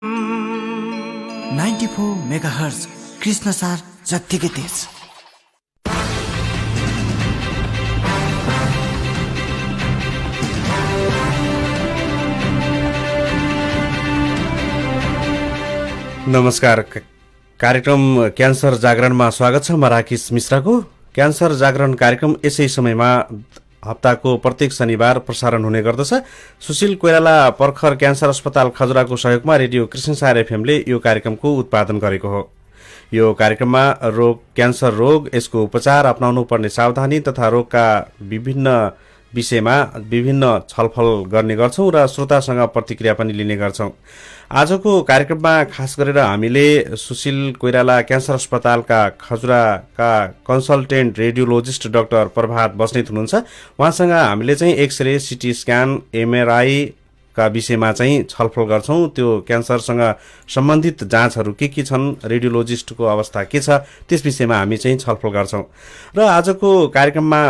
94 megahertz Krishnasar जत्तिकै तेज। नमस्कार, कार्यक्रम क्यान्सर जागरणमा स्वागत छ। म राकेश मिश्राको। क्यान्सर जागरण कार्यक्रम यसै समयमा हप्ताको प्रत्येक शनिबार प्रसारण हुने गर्दछ। सुशील कोइराला पर्खर क्यान्सर अस्पताल खजुराको सहयोगमा रेडियो कृष्णसार एफएमले यो कार्यक्रमको उत्पादन गरेको हो। यो कार्यक्रममा क्यान्सर रोग, यसको उपचार, अपनाउनु पर्ने सावधानी तथा रोगका विभिन्न विषयमा विभिन्न छलफल गर्ने गर्छौं र श्रोतासँग प्रतिक्रिया पनि लिने गर्छौं। आजको कार्यक्रममा खास गरेर हामीले सुशील कोइराला क्यान्सर अस्पतालका खजुराका कन्सल्टेन्ट रेडियोलोजिस्ट डाक्टर प्रभात बस्नेत हुनुहुन्छ। उहाँसँग हामीले चाहिँ एक्सरे, सिटी स्क्यान, एमआरआई का विषयमा चाहिँ छलफल गर्छौं। त्यो क्यान्सरसँग सम्बन्धित जाँचहरू के छन्, रेडियोलोजिस्टको अवस्था के छ, त्यस विषयमा हामी चाहिँ छलफल गर्छौं। र आजको कार्यक्रममा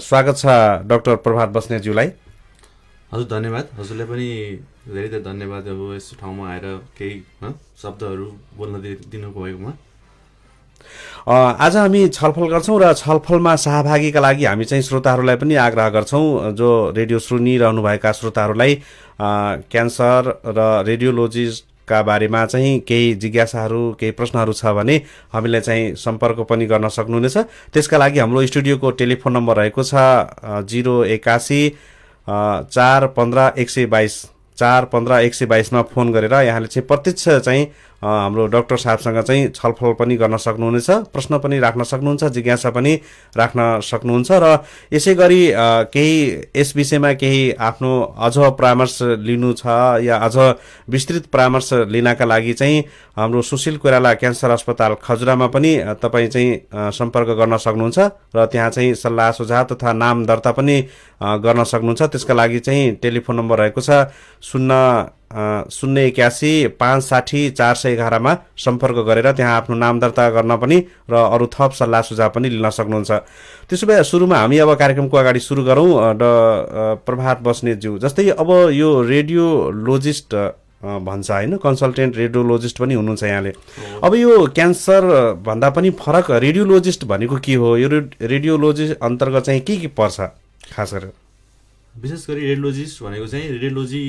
स्वागत छ डाक्टर प्रभात बस्नेतज्यूलाई। हजुर धन्यवाद। हजुरलाई पनि धेरै धेरै धन्यवाद अब यस ठाउँमा आएर केही शब्दहरू बोल्न दिनुको भएकोमा। आज हामी छलफल गर्छौं र छलफलमा सहभागीका लागि हामी चाहिँ श्रोताहरूलाई पनि आग्रह गर्छौं। जो रेडियो सुनिरहनुभएका श्रोताहरूलाई क्यान्सर र रेडियोलोजिस्टका बारेमा चाहिँ केही जिज्ञासाहरू, केही प्रश्नहरू छ भने हामीलाई चाहिँ सम्पर्क पनि गर्न सक्नुहुनेछ। त्यसका लागि हाम्रो स्टुडियोको टेलिफोन नम्बर रहेको छ 081 415 122 415 122 मा फोन गरेर यहाँले चाहिँ प्रत्यक्ष चाहिँ हाम्रो डाक्टर साहबसँग चाहिँ छलफल पनि गर्न सक्नुहुनेछ, प्रश्न पनि राख्न सक्नुहुन्छ, जिज्ञासा पनि राख्न सक्नुहुन्छ। र यसै गरी केही यस विषयमा केही आफ्नो अझ परामर्श लिनु छ या अझ विस्तृत परामर्श लिनका लागि चाहिँ हाम्रो सुशील कोइराला क्यान्सर अस्पताल खजुरामा पनि तपाईँ चाहिँ सम्पर्क गर्न सक्नुहुन्छ र त्यहाँ चाहिँ सल्लाह सुझाव तथा नाम दर्ता पनि गर्न सक्नुहुन्छ। त्यसका लागि चाहिँ टेलिफोन नम्बर रहेको छ 081 560 411 मा सम्पर्क गरेर त्यहाँ आफ्नो नाम दर्ता गर्न पनि र अरू थप सल्लाह सुझाव पनि लिन सक्नुहुन्छ। त्यसो भए सुरुमा हामी अब कार्यक्रमको अगाडि सुरु गरौँ। प्रभात बस्नेतज्यू, जस्तै अब यो रेडियोलोजिस्ट भन्छ होइन, कन्सल्टेन्ट रेडियोलोजिस्ट पनि हुनुहुन्छ यहाँले। अब यो क्यान्सर भन्दा पनि फरक रेडियोलोजिस्ट भनेको के हो? यो रेडियोलोजिस्ट अन्तर्गत चाहिँ के पर्छ खास गरेर? विशेष गरी रेडियोलोजिस्ट भनेको चाहिँ रेडियोलोजी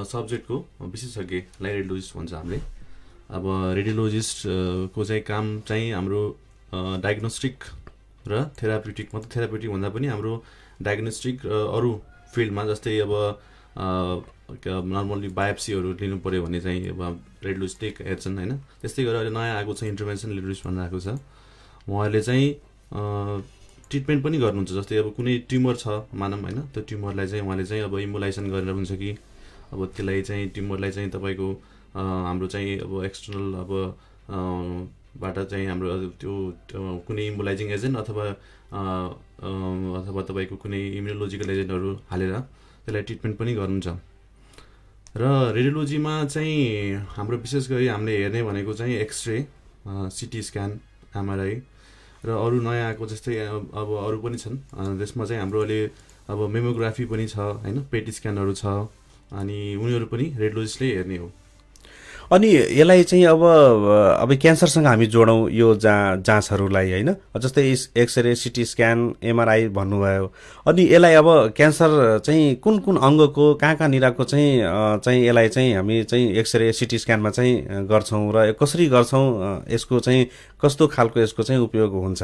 सब्जेक्टको विशेषज्ञलाई रेडियोलोजिस्ट भन्छ हामीले। अब रेडियोलोजिस्टको चाहिँ काम चाहिँ हाम्रो डायग्नोस्टिक र थेराप्युटिक, मतलब थेराप्युटिक भन्दा पनि हाम्रो डायग्नोस्टिक अरू फिल्डमा, जस्तै अब नर्मल्ली बायोप्सीहरू लिनु पऱ्यो भने चाहिँ अब रेडियोलोजिस्टै हेर्छन् होइन। त्यस्तै गरेर अहिले नयाँ आएको चाहिँ इन्टरभेन्सन रेडियोलोजिस्ट भनेर आएको छ। उहाँहरूले चाहिँ ट्रिटमेन्ट पनि गर्नुहुन्छ। जस्तै अब कुनै ट्युमर छ मानौँ होइन, त्यो ट्युमरलाई चाहिँ उहाँले चाहिँ अब इम्युलाइजेसन गरेर हुन्छ कि अब त्यसलाई चाहिँ ट्युमरलाई चाहिँ तपाईँको हाम्रो चाहिँ अब एक्सटर्नल अब बाट चाहिँ हाम्रो त्यो कुनै इम्युलाइजिङ एजेन्ट अथवा तपाईँको कुनै इम्युनोलोजिकल एजेन्टहरू हालेर त्यसलाई ट्रिटमेन्ट पनि गर्नुहुन्छ। र रेडियोलोजीमा चाहिँ हाम्रो विशेष गरी हामीले हेर्ने भनेको चाहिँ एक्सरे, सिटी स्क्यान, एमआरआई र अरू नयाँ आएको जस्तै अब अरू पनि छन्। त्यसमा चाहिँ हाम्रो अहिले अब मेमोग्राफी पनि छ होइन, पेटी स्क्यानहरू छ, अनि उनीहरू पनि रेडियोलोजिस्टले हेर्ने हो। अनि यसलाई चाहिँ अब क्यान्सरसँग हामी जोडौँ यो जाँचहरूलाई होइन, जस्तै एक्सरे, सिटी स्क्यान, एमआरआई भन्नुभयो। अनि यसलाई अब क्यान्सर चाहिँ कुन कुन अङ्गको कहाँ निराको चाहिँ यसलाई चाहिँ हामी चाहिँ एक्सरे, सिटी स्क्यानमा चाहिँ गर्छौँ र कसरी गर्छौँ, यसको चाहिँ कस्तो खालको यसको चाहिँ उपयोग हुन्छ?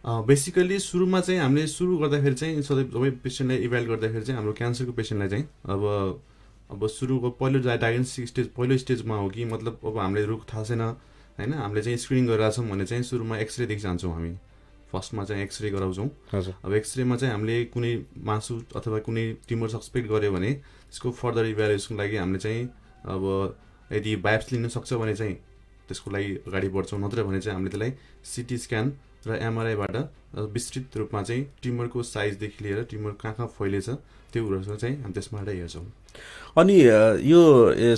बेसिकली सुरुमा चाहिँ हामीले सुरु गर्दाखेरि चाहिँ सबै पेसेन्टलाई इभ्यालुएट गर्दाखेरि चाहिँ हाम्रो क्यान्सरको पेसेन्टलाई चाहिँ अब सुरुको पहिलो डायग्नोस्टिक स्टेज पहिलो स्टेजमा हो कि मतलब अब हामीले रोग थाहा छैन होइन, हामीले चाहिँ स्क्रिनिङ गरिरहेछौँ भने चाहिँ सुरुमा एक्सरेदेखि जान्छौँ हामी। फर्स्टमा चाहिँ एक्सरे गराउँछौँ। अब एक्सरेमा चाहिँ हामीले कुनै मासु अथवा कुनै ट्युमर सस्पेक्ट गऱ्यो भने त्यसको फर्दर इभ्यालुएसनको लागि हामीले चाहिँ अब यदि बायोप्सी लिन सक्छ भने चाहिँ त्यसको लागि अगाडि बढ्छौँ, नत्र भने चाहिँ हामीले त्यसलाई सिटी स्क्यान र एमआरआईबाट विस्तृत रूपमा चाहिँ ट्युमरको साइजदेखि लिएर ट्युमर कहाँ फैलेछ त्यो कुरोहरू चाहिँ हामी त्यसबाट हेर्छौँ। अनि यो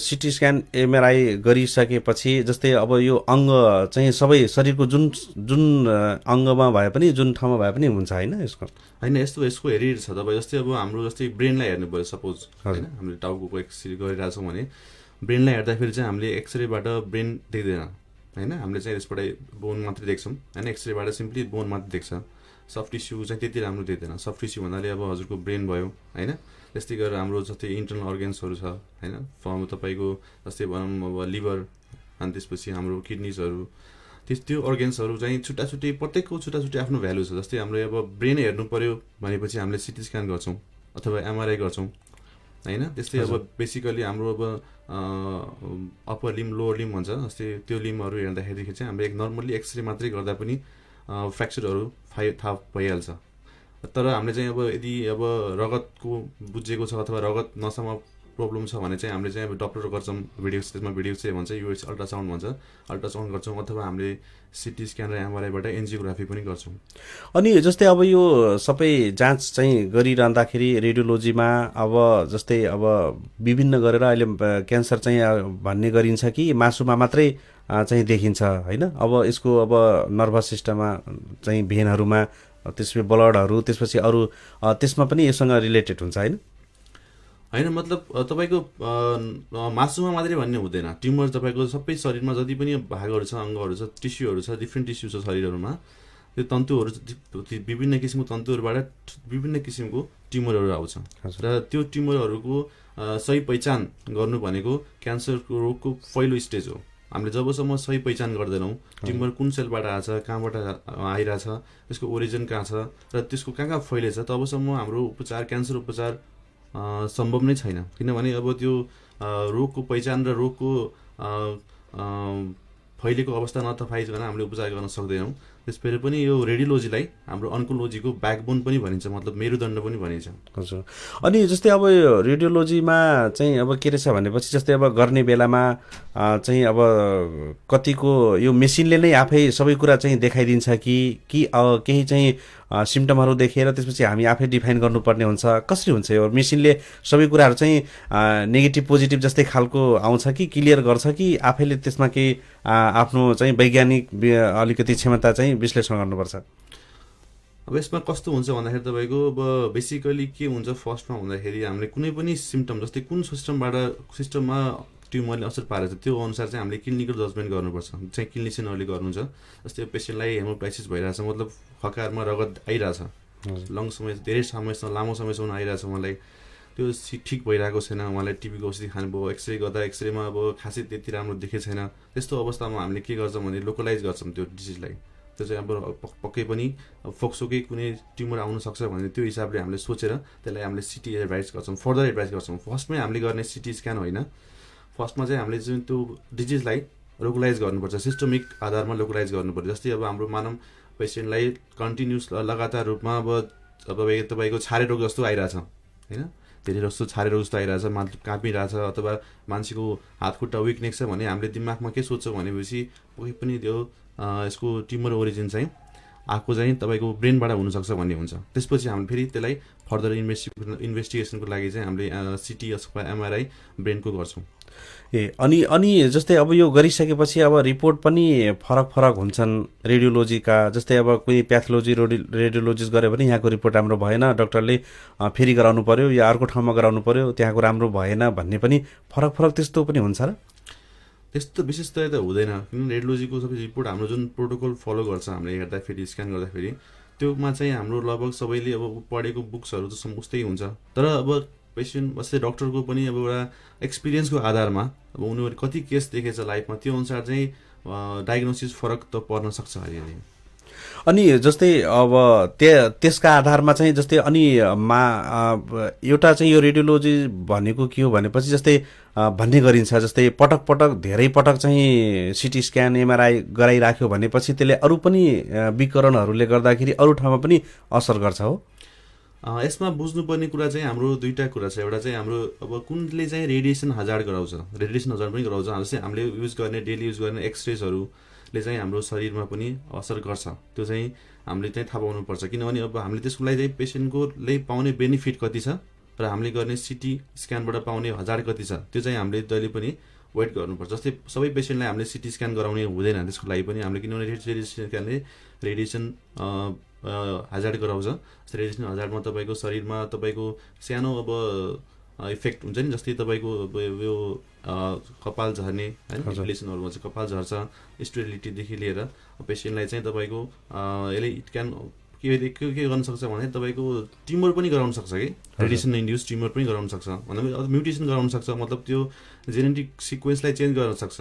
सिटी स्क्यान, एमआरआई गरिसकेपछि जस्तै अब यो अङ्ग चाहिँ सबै शरीरको जुन जुन अङ्गमा भए पनि, जुन ठाउँमा भए पनि हुन्छ होइन यसको? होइन, यसको हेरी छ। तपाईँ जस्तै अब हाम्रो जस्तै ब्रेनलाई हेर्नु पऱ्यो सपोज होइन, हामीले टाउको एक्सरे गरिरहेछौँ भने ब्रेनलाई हेर्दाखेरि चाहिँ हामीले एक्सरेबाट ब्रेन देख्दैन होइन, हामीले चाहिँ यसबाट बोन मात्रै देख्छौँ होइन, एक्सरेबाट सिम्पली बोन मात्रै देख्छ। सफ्ट टिस्यु चाहिँ त्यति राम्रो देख्दैन। सफ्ट टिस्यु भन्नाले अब हजुरको ब्रेन भयो होइन, त्यस्तै गरेर हाम्रो जस्तै इन्टरनल अर्गेन्सहरू छ होइन, फर्म तपाईँको जस्तै भनौँ अब लिभर, अनि त्यसपछि हाम्रो किडनिजहरू, त्यो अर्गेन्सहरू चाहिँ छुट्टा छुट्टै प्रत्येकको छुट्टा छुट्टै आफ्नो भ्यालु छ। जस्तै हाम्रो अब ब्रेन हेर्नु पऱ्यो भनेपछि हामीले सिटी स्क्यान गर्छौँ अथवा एमआरआई गर्छौँ होइन। त्यस्तै अब बेसिकली हाम्रो अब अप्पर लिम लोवर लिम भन्छ, जस्तै त्यो लिमहरू हेर्दाखेरि चाहिँ हामीले नर्मल्ली एक्सरे मात्रै गर्दा पनि फ्र्याक्चरहरू थाहा भइहाल्छ। तर हामीले चाहिँ अब यदि अब रगतको बुझेको छ अथवा रगत नसामा प्रब्लम छ भने चाहिँ हामीले चाहिँ अब डक्टर गर्छौँ, भिडियो त्यसमा भिडियो चाहिँ भन्छ युएस अल्ट्रासाउन्ड भन्छ, अल्ट्रासाउन्ड गर्छौँ अथवा हामीले सिटी स्क्यान र एमआरआईबाट एन्जियोग्राफी पनि गर्छौँ। अनि जस्तै अब यो सबै जाँच चाहिँ गरिरहँदाखेरि रेडियोलोजीमा अब जस्तै अब विभिन्न गरेर अहिले क्यान्सर चाहिँ भन्ने गरिन्छ कि मासुमा मात्रै चाहिँ देखिन्छ होइन। अब यसको अब नर्भस सिस्टममा चाहिँ भेनहरूमा, त्यसपछि ब्लडहरू, त्यसपछि अरू त्यसमा पनि योसँग रिलेटेड हुन्छ होइन। होइन मतलब तपाईँको मासुमा मात्रै भन्ने हुँदैन, ट्युमर तपाईँको सबै शरीरमा जति पनि भागहरू छ, अङ्गहरू छ, टिस्युहरू छ, डिफ्रेन्ट टिस्यु छ शरीरहरूमा, त्यो तन्तुहरू विभिन्न किसिमको तन्तुहरूबाट विभिन्न किसिमको ट्युमरहरू आउँछ र त्यो ट्युमरहरूको सही पहिचान गर्नु भनेको क्यान्सरको रोगको पहिलो स्टेज हो। हामीले जबसम्म सही पहिचान गर्दैनौँ ट्युमर कुन सेलबाट आएछ, कहाँबाट आइरहेछ, त्यसको ओरिजिन कहाँ छ र त्यसको कहाँ कहाँ फैलेछ, तबसम्म हाम्रो उपचार क्यान्सर उपचार सम्भव नै छैन। किनभने अब त्यो रोगको पहिचान र रोगको फैलेको अवस्था नथपाइकन हामीले उपचार गर्न सक्दैनौँ। त्यसपछि पनि यो रेडियोलोजीलाई हाम्रो अन्कोलोजीको ब्याकबोन पनि भनिन्छ, मतलब मेरुदण्ड पनि भनिन्छ। हजुर। अनि जस्तै अब यो रेडियोलोजीमा चाहिँ अब के रहेछ भनेपछि जस्तै अब गर्ने बेलामा चाहिँ अब कतिको यो मेसिनले नै आफै सबै कुरा चाहिँ देखाइदिन्छ कि केही चाहिँ सिम्टमहरू देखेर त्यसपछि हामी आफै डिफाइन गर्नुपर्ने हुन्छ, कसरी हुन्छ यो मेसिनले सबै कुराहरू चाहिँ नेगेटिभ पोजिटिभ जस्तै खालको आउँछ कि क्लियर गर्छ कि आफैले त्यसमा केही आफ्नो चाहिँ वैज्ञानिक अलिकति क्षमता चाहिँ विश्लेषण गर्नुपर्छ? अब यसमा कस्तो हुन्छ भन्दाखेरि तपाईँको अब बेसिकली के हुन्छ फर्स्टमा भन्दाखेरि हामीले कुनै पनि सिम्टम जस्तै कुन सिस्टममा ट्युमरले असर पारेछ त्यो अनुसार चाहिँ हामीले क्लिनिकल जजमेन्ट गर्नुपर्छ, चाहिँ क्लिनिसियनहरूले गर्नुहुन्छ। जस्तै पेसेन्टलाई हेमोप्टाइसिस भइरहेछ, मतलब हकारमा रगत आइरहेछ, लङ समय धेरै समयसम्म लामो समयसम्म आइरहेछ, मलाई त्यो ठिक भइरहेको छैन, उहाँलाई टिबीको औषधि खानुभयो, एक्सरे गर्दा एक्सरेमा अब खासै त्यति राम्रो देखेको छैन, त्यस्तो अवस्थामा हामीले के गर्छौँ भने लोकलाइज गर्छौँ त्यो डिजिजलाई। त्यो चाहिँ अब पक्कै पनि फोक्सोकै कुनै ट्युमर आउन सक्छ भने त्यो हिसाबले हामीले सोचेर त्यसलाई हामीले सिटी एडभाइस गर्छौँ, फर्दर एडभाइस गर्छौँ। फर्स्टमै हामीले गर्ने सिटी स्क्यान होइन, फर्स्टमा चाहिँ हामीले जुन त्यो डिजिजलाई लोकलाइज गर्नुपर्छ, सिस्टमिक आधारमा लोकलाइज गर्नुपर्छ। जस्तै अब हाम्रो मानव पेसेन्टलाई कन्टिन्युस लगातार रूपमा अब तपाईँको छारे रोग जस्तो आइरहेछ होइन, धेरै जस्तो छारे रोग जस्तो आइरहेछ, काँपिरहेछ अथवा मान्छेको हात खुट्टा विकनेस छ भने हामीले दिमागमा के सोध्छौँ भनेपछि कोही पनि त्यो यसको ट्युमर ओरिजिन चाहिँ आएको चाहिँ तपाईँको ब्रेनबाट हुनसक्छ भन्ने हुन्छ। त्यसपछि हामीले फेरि त्यसलाई फर्दर इन्भेस्टिगेसनको लागि चाहिँ हामीले सिटी अथवा एमआरआई ब्रेनको गर्छौँ। अनि जस्तै अब यो गरिसकेपछि अब रिपोर्ट पनि फरक फरक हुन्छन् रेडियोलोजीका। जस्तै अब कोही प्याथोलोजी रेडियोलोजिस्ट गऱ्यो भने यहाँको रिपोर्ट राम्रो भएन, डक्टरले फेरि गराउनु पर्यो या अर्को ठाउँमा गराउनु पर्यो, त्यहाँको राम्रो भएन भन्ने पनि फरक फरक त्यस्तो पनि हुन्छ र? त्यस्तो विशेषतया त हुँदैन, किनभने रेडियोलोजीको सबै रिपोर्ट हाम्रो जुन प्रोटोकल फलो गर्छ हामीले हेर्दाखेरि स्क्यान गर्दाखेरि त्योमा चाहिँ हाम्रो लगभग सबैले अब पढेको बुक्सहरू त उस्तै हुन्छ। तर अब पेसेन्ट जस्तै डक्टरको पनि अब एउटा एक्सपिरियन्सको आधारमा अब उनीहरू कति केस देखेछ लाइफमा त्यो अनुसार चाहिँ डायग्नोसिस फरक त पर्न सक्छ अलिअलि। अनि जस्तै अब त्यसका आधारमा चाहिँ जस्तै अनि एउटा चाहिँ यो रेडियोलोजी भनेको के हो भनेपछि जस्तै भन्ने गरिन्छ जस्तै पटक पटक धेरै पटक चाहिँ सिटी स्क्यान एमआरआई गराइराख्यो भनेपछि त्यसले अरू पनि विकरणहरूले गर्दाखेरि अरू ठाउँमा पनि असर गर्छ हो? यसमा बुझ्नुपर्ने कुरा चाहिँ हाम्रो दुईवटा कुरा छ। एउटा चाहिँ हाम्रो अब कुनले चाहिँ रेडिएसन हजार्ड गराउँछ, रेडिएसन हजार्ड पनि गराउँछ। जस्तै हामीले युज गर्ने डेली युज गर्ने एक्सरेजहरूले चाहिँ हाम्रो शरीरमा पनि असर गर्छ, त्यो चाहिँ हामीले चाहिँ थाहा पाउनुपर्छ। किनभने अब हामीले त्यसको लागि चाहिँ पेसेन्टकोले पाउने बेनिफिट कति छ र हामीले गर्ने सिटी स्क्यानबाट पाउने हजार्ड कति छ त्यो चाहिँ हामीले जहिले पनि वेट गर्नुपर्छ। जस्तै सबै पेसेन्टलाई हामीले सिटी स्क्यान गराउने हुँदैन त्यसको लागि पनि हामीले, किनभने स्क्यानले रेडिएसन हजार्ड गराउँछ। रेडिएसन हजार्डमा तपाईँको शरीरमा तपाईँको सानो अब इफेक्ट हुन्छ नि, जस्तै तपाईँको यो कपाल झर्ने होइन, इन्फ्लेसनहरूमा चाहिँ कपाल झर्छ, स्टेरिलिटीदेखि लिएर पेसेन्टलाई चाहिँ तपाईँको यसले इट क्यान के गर्न सक्छ भने तपाईँको ट्युमर पनि गराउन सक्छ कि, रेडिएसन इन्ड्युस ट्युमर पनि गराउन सक्छ, भन्दा म्युटेसन गराउन सक्छ, मतलब त्यो जेनेटिक सिक्वेन्सलाई चेन्ज गर्न सक्छ।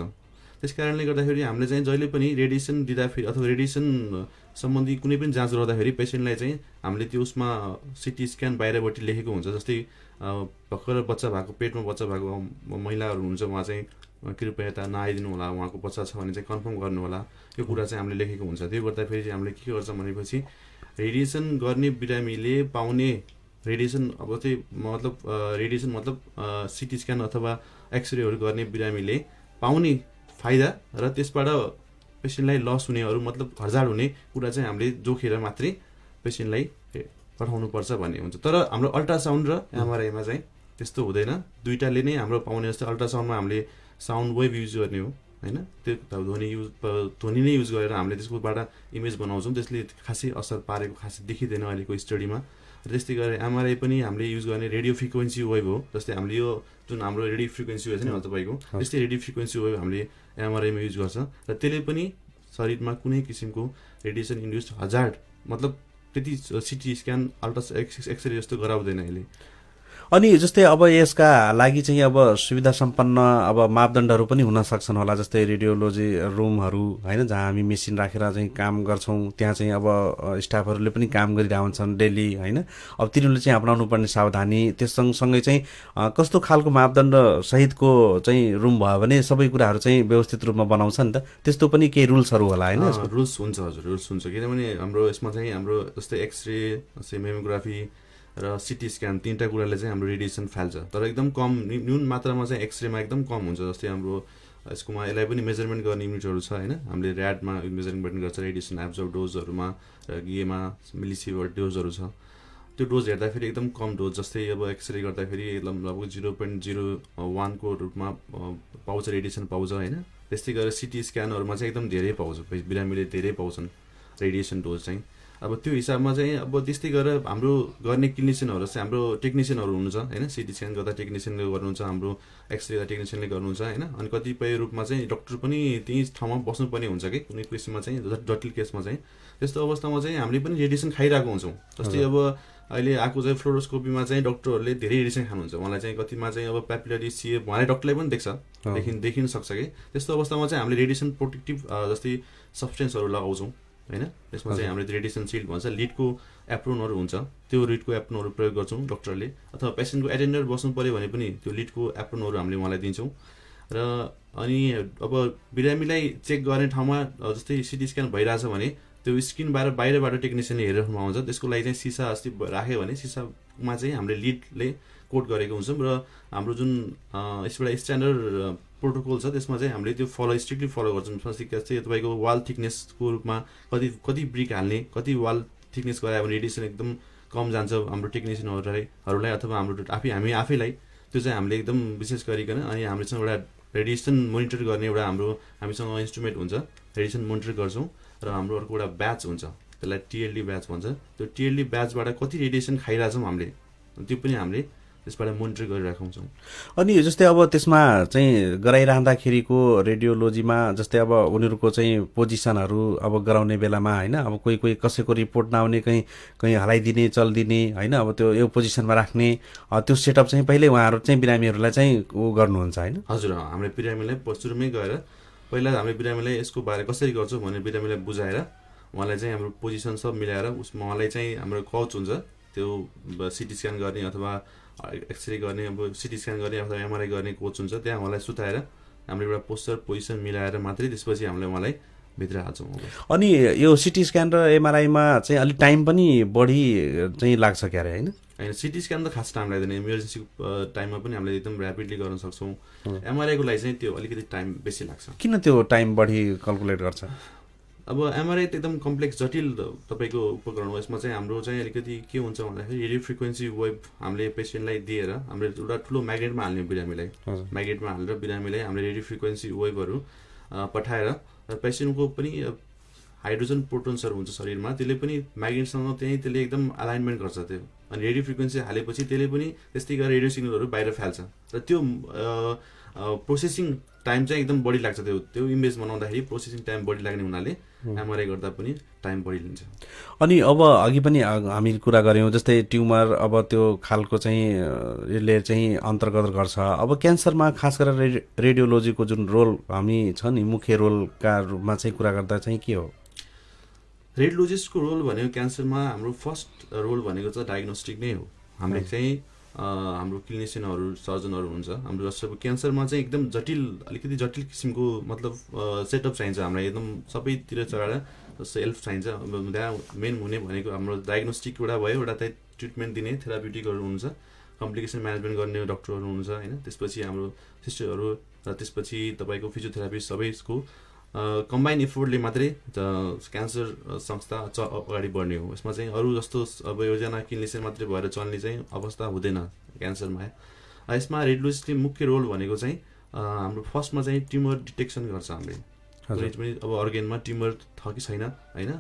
त्यस कारणले गर्दाखेरि हामीले चाहिँ जहिले पनि रेडिएसन दिँदाखेरि अथवा रेडिएसन सम्बन्धी कुनै पनि जाँच गर्दाखेरि पेसेन्टलाई चाहिँ हामीले त्यो उसमा सिटी स्क्यान बाहिरबाट लेखेको हुन्छ, जस्तै भर्खर बच्चा भएको, पेटमा बच्चा भएको महिलाहरू हुन्छ, उहाँ चाहिँ कृपया यता नआइदिनु होला, उहाँको बच्चा छ भने चाहिँ कन्फर्म गर्नु होला, यो कुरा चाहिँ हामीले लेखेको हुन्छ। त्यो गर्दाखेरि चाहिँ हामीले के गर्छ भनेपछि रेडिएसन गर्ने बिरामीले पाउने रेडिएसन अब चाहिँ मतलब रेडिएसन मतलब सिटी स्क्यान अथवा एक्सरेहरू गर्ने बिरामीले पाउने फाइदा र त्यसबाट पेसेन्टलाई लस हुने मतलब हर्जाड हुने कुरा चाहिँ हामीले जोखेर मात्रै पेसेन्टलाई पठाउनुपर्छ भन्ने हुन्छ। तर हाम्रो अल्ट्रासाउन्ड र एमआरआईमा चाहिँ त्यस्तो हुँदैन, दुईटाले नै हाम्रो पाउने। जस्तै अल्ट्रासाउन्डमा हामीले साउन्ड वेभ युज गर्ने हो होइन, त्यो ध्वनि नै युज गरेर हामीले त्यसकोबाट इमेज बनाउँछौँ, त्यसले खासै असर पारेको खासै देखिँदैन अहिलेको स्टडीमा। त्यस्तै गरेर एमआरआई पनि हामीले युज गर्ने रेडियो फ्रिक्वेन्सी वेभ हो, जस्तै हामीले यो जुन हाम्रो रेडियो फ्रिक्वेन्सी वेभ छ नि तपाईँको, त्यस्तै रेडियो फ्रिक्वेन्सी वेभ हामीले एमआरआईमा युज गर्छ र त्यसले पनि शरीरमा कुनै किसिमको रेडिएसन इन्ड्युस्ड हजार्ड मतलब त्यति सिटी स्क्यान अल्ट्रा एक्सरे जस्तो गराउँदैन यसले। अनि जस्तै अब यसका लागि चाहिँ अब सुविधा सम्पन्न अब मापदण्डहरू पनि हुन सक्छन् होला, जस्तै रेडियोलोजी रुमहरू होइन, जहाँ हामी मेसिन राखेर चाहिँ काम गर्छौँ, त्यहाँ चाहिँ अब स्टाफहरूले पनि काम गरिरहेका हुन्छन् डेली होइन, अब तिनीहरूले चाहिँ अपनाउनु पर्ने सावधानी, त्यस सँगसँगै चाहिँ कस्तो खालको मापदण्ड सहितको चाहिँ रुम भयो भने सबै कुराहरू चाहिँ व्यवस्थित रूपमा बनाउँछ नि त, त्यस्तो पनि केही रुल्सहरू होला होइन? रुल्स हुन्छ हजुर, रुल्स हुन्छ, किनभने हाम्रो यसमा चाहिँ हाम्रो जस्तै एक्सरे, जस्तै मेमोग्राफी र सिटी स्क्यान तीनटा कुराले चाहिँ हाम्रो रेडिएसन फाल्छ, तर एकदम कम न्यून मात्रामा चाहिँ एक्सरेमा एकदम कम हुन्छ। जस्तै हाम्रो यसकोमा यसलाई पनि मेजरमेन्ट गर्ने युनिटहरू छ होइन, हामीले ऱ्याडमा मेजरमेन्ट गर्छ, रेडिएसन एब्जर्भ डोजहरूमा र गेमा मिलिसिभर डोजहरू छ, त्यो डोज हेर्दाखेरि एकदम कम डोज। जस्तै अब एक्सरे गर्दाखेरि एकदम लगभग 0.01 को रूपमा पाउँछ, रेडिएसन पाउँछ होइन। त्यस्तै गरेर सिटी स्क्यानहरूमा चाहिँ एकदम धेरै पाउँछ, बिरामीले धेरै पाउँछन् रेडिएसन डोज चाहिँ। अब त्यो हिसाबमा चाहिँ अब त्यस्तै गरेर हाम्रो गर्ने क्लिनिसियनहरू चाहिँ हाम्रो टेक्निसियनहरू हुनुहुन्छ होइन, सिटी स्क्यान गर्दा टेक्निसियनले गर्नुहुन्छ, हाम्रो एक्सरे गर्दा टेक्निसियनले गर्नुहुन्छ होइन, अनि कतिपय रूपमा चाहिँ डक्टर पनि त्यही ठाउँमा बस्नुपर्ने हुन्छ कि कुनै केसमा चाहिँ, जटिल केसमा चाहिँ। त्यस्तो अवस्थामा चाहिँ हामीले पनि रेडिएसन खाइरहेको हुन्छौँ। जस्तै अब अहिले आएको चाहिँ फ्लोरोस्कोपीमा चाहिँ डक्टरहरूले धेरै रेडिएसन खानुहुन्छ, उहाँलाई चाहिँ कतिमा चाहिँ अब प्यापिलरी सिए उहाँले डक्टरलाई पनि देख्छ, देखिन सक्छ कि। त्यस्तो अवस्थामा चाहिँ हामीले रेडिएसन प्रोटेक्टिभ जस्तै सब्सटेन्सहरू लगाउँछौँ होइन, त्यसमा चाहिँ हामीले रेडिएसन सिल्ड भन्छ, लिडको एप्रोनहरू हुन्छ, त्यो लिडको एप्रोनहरू प्रयोग गर्छौँ डक्टरले, अथवा पेसेन्टको एटेन्डर बस्नु पऱ्यो भने पनि त्यो लिडको एप्रोनहरू हामीले उहाँलाई दिन्छौँ। र अनि अब बिरामीलाई चेक गर्ने ठाउँमा जस्तै सिटी स्क्यान भइरहेछ भने त्यो स्क्रिन बाहिरबाट टेक्निसियनले हेरिराख्नु हुन्छ, त्यसको लागि चाहिँ सिसा अस्ति राख्यो भने सिसामा चाहिँ हामीले लिडले कोट गरेको हुन्छौँ र हाम्रो जुन यसबाट स्ट्यान्डर्ड प्रोटोकल छ त्यसमा चाहिँ हामीले त्यो स्ट्रिक्टली फलो गर्छौँ। जस्तै तपाईँको वाल थिकनेसको रूपमा कति ब्रिक हाल्ने, कति वाल थिकनेस गरायो भने रेडिएसन एकदम कम जान्छ हाम्रो टेक्निसियनहरूलाई अथवा हाम्रो हामी आफैलाई, त्यो चाहिँ हामीले एकदम विशेष गरिकन। अनि हामीसँग एउटा रेडिएसन मोनिटर गर्ने हामीसँग इन्स्ट्रुमेन्ट हुन्छ, रेडिएसन मोनिटर गर्छौँ। र हाम्रो अर्को एउटा ब्याच हुन्छ, त्यसलाई टिएलडी ब्याच भन्छ, त्यो टिएलडी ब्याचबाट कति रेडिएसन खाइरहेछौँ हामीले त्यो पनि हामीले त्यसबाट मोनिटर गरिरहेको हुन्छौँ। अनि जस्तै अब त्यसमा चाहिँ गराइरहँदाखेरिको रेडियोलोजीमा जस्तै अब उनीहरूको चाहिँ पोजिसनहरू अब गराउने बेलामा होइन, अब कोही कसैको रिपोर्ट नआउने, कहीँ हलाइदिने चलिदिने होइन, अब त्यो यो पोजिसनमा राख्ने त्यो सेटअप चाहिँ पहिल्यै उहाँहरू चाहिँ बिरामीहरूलाई चाहिँ गर्नुहुन्छ होइन? हजुर, हामीले बिरामीलाई सुरुमै गएर पहिला हामीले बिरामीलाई यसको बारे कसरी गर्छौँ भने बिरामीलाई बुझाएर उहाँलाई चाहिँ हाम्रो पोजिसन सब मिलाएर उहाँलाई चाहिँ हाम्रो कोच हुन्छ, त्यो सिटी स्क्यान गर्ने अथवा एक्सरे गर्ने, अब सिटी स्क्यान गर्ने अथवा एमआरआई गर्ने कोच हुन्छ, त्यहाँ उहाँलाई सुताएर हाम्रो एउटा पोस्चर पोजिसन मिलाएर मात्रै त्यसपछि हामीले उहाँलाई भित्र हाल्छौँ। अनि यो सिटी स्क्यान र एमआरआईमा चाहिँ अलिक टाइम पनि बढी चाहिँ लाग्छ क्यारे होइन? होइन, सिटी स्क्यान त खास टाइम लाग्दैन, इमर्जेन्सी टाइममा पनि हामीले एकदम ऱ्यापिडली गर्न सक्छौँ। एमआरआईको लागि चाहिँ त्यो अलिकति टाइम बेसी लाग्छ। किन त्यो टाइम बढी क्यालकुलेट गर्छ? अब एमआरआई त एकदम कम्प्लेक्स जटिल तपाईँको उपकरण हो, यसमा चाहिँ हाम्रो चाहिँ अलिकति के हुन्छ भन्दाखेरि रेडियो फ्रिक्वेन्सी वेभ हामीले पेसेन्टलाई दिएर हामीले एउटा ठुलो म्याग्नेटमा हाल्ने, बिरामीलाई म्याग्नेटमा हालेर बिरामीलाई हामीले रेडियो फ्रिक्वेन्सी वेभहरू पठाएर पेसेन्टको पनि हाइड्रोजन प्रोटोन्सहरू हुन्छ शरीरमा, त्यसले पनि म्याग्नेटसँग त्यसले एकदम अलाइनमेन्ट गर्छ, त्यो अनि रेडियो फ्रिक्वेन्सी हालेपछि त्यसले पनि त्यस्तै गरेर रेडियो सिग्नलहरू बाहिर फाल्छ र त्यो प्रोसेसिङ टाइम चाहिँ एकदम बढी लाग्छ त्यो इमेज बनाउँदाखेरि प्रोसेसिङ टाइम बढी लाग्ने हुनाले एमआरआई गर्दा पनि टाइम बढी लिन्छ। अनि अब अघि पनि हामी कुरा गऱ्यौँ जस्तै ट्युमर अब त्यो खालको चाहिँ यसले चाहिँ अन्तर्गत गर्छ। अब क्यान्सरमा खास गरेर रेडियोलोजीको जुन रोल हामी छ नि मुख्य रोलका रूपमा चाहिँ कुरा गर्दा चाहिँ के हो? रेडियोलोजिस्टको रोल भनेको क्यान्सरमा हाम्रो फर्स्ट रोल भनेको चाहिँ डायग्नोस्टिक नै हो। हामीले चाहिँ हाम्रो क्लिनिसियनहरू सर्जनहरू हुन्छ हाम्रो जस्तो क्यान्सरमा चाहिँ एकदम अलिकति जटिल किसिमको मतलब सेटअप चाहिन्छ हामीलाई एकदम सबैतिर चढाएर सेल्फ चाहिन्छ। त्यहाँ मेन हुने भनेको हाम्रो डायग्नोस्टिक एउटा भयो, एउटा चाहिँ ट्रिटमेन्ट दिने थेराप्युटिकहरू हुन्छ, कम्प्लिकेसन म्यानेजमेन्ट गर्ने डक्टरहरू हुन्छ होइन, त्यसपछि हाम्रो सिस्टरहरू र त्यसपछि तपाईँको फिजियोथेरापिस्ट सबैको कम्बाइन एफोर्टले मात्रै क्यान्सर संस्था अगाडि बढ्ने हो। यसमा चाहिँ अरू जस्तो अब योजना क्लिनिसियन मात्रै भएर चल्ने चाहिँ अवस्था हुँदैन क्यान्सरमा। यसमा रेडियोलोजिस्टले मुख्य रोल भनेको चाहिँ हाम्रो फर्स्टमा चाहिँ ट्युमर डिटेक्सन गर्छ। हामीले कुनै पनि अब अर्गेनमा ट्युमर छ कि छैन होइन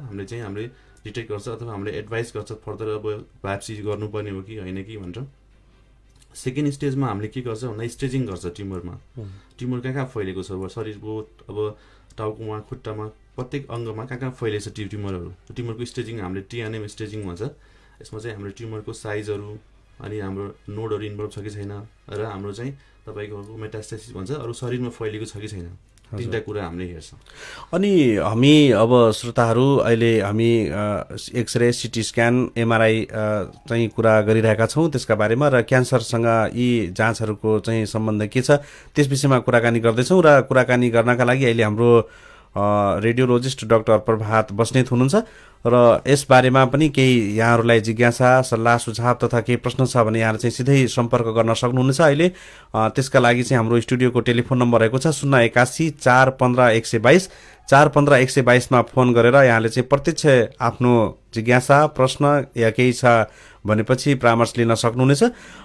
हामीले डिटेक्ट गर्छ अथवा हामीले एडभाइस गर्छ फर्दर अब बायोप्सी गर्नुपर्ने हो कि होइन कि भनेर। सेकेन्ड स्टेजमा हामीले के गर्छ भन्दा स्टेजिङ गर्छ ट्युमरमा। ट्युमर कहाँ कहाँ फैलिएको छ शरीरको अब टाउकोमा खुट्टामा प्रत्येक अङ्गमा कहाँ कहाँ फैलिएको छ ट्युमरहरू। ट्युमरको स्टेजिङ हामीले टिएनएम स्टेजिङ भन्छ। यसमा चाहिँ हाम्रो ट्युमरको साइजहरू अनि हाम्रो नोडहरू इन्भल्भ छ कि छैन र हाम्रो चाहिँ तपाईँको मेटास्टासिस भन्छ अरू शरीरमा फैलिएको छ कि छैन, तीनटा कुरा हामीले हेर्छौँ। अनि हामी अब श्रोताहरू अहिले हामी एक्सरे सिटी स्क्यान एमआरआई चाहिँ कुरा गरिरहेका छौँ त्यसका बारेमा र क्यान्सरसँग यी जाँचहरूको चाहिँ सम्बन्ध के छ त्यस विषयमा कुराकानी गर्दैछौँ। र कुराकानी गर्नका लागि अहिले हाम्रो रेडियोलोजिस्ट डाक्टर प्रभात बस्नेत हुनुहुन्छ र यसबारेमा पनि केही यहाँहरूलाई जिज्ञासा सल्लाह सुझाव तथा केही प्रश्न छ भने यहाँले चाहिँ सिधै सम्पर्क गर्न सक्नुहुनेछ। अहिले त्यसका लागि चाहिँ हाम्रो स्टुडियोको टेलिफोन नम्बर रहेको छ 081 415 122 415 122मा फोन गरेर यहाँले चाहिँ प्रत्यक्ष आफ्नो जिज्ञासा प्रश्न या केही छ भनेपछि परामर्श लिन सक्नुहुनेछ।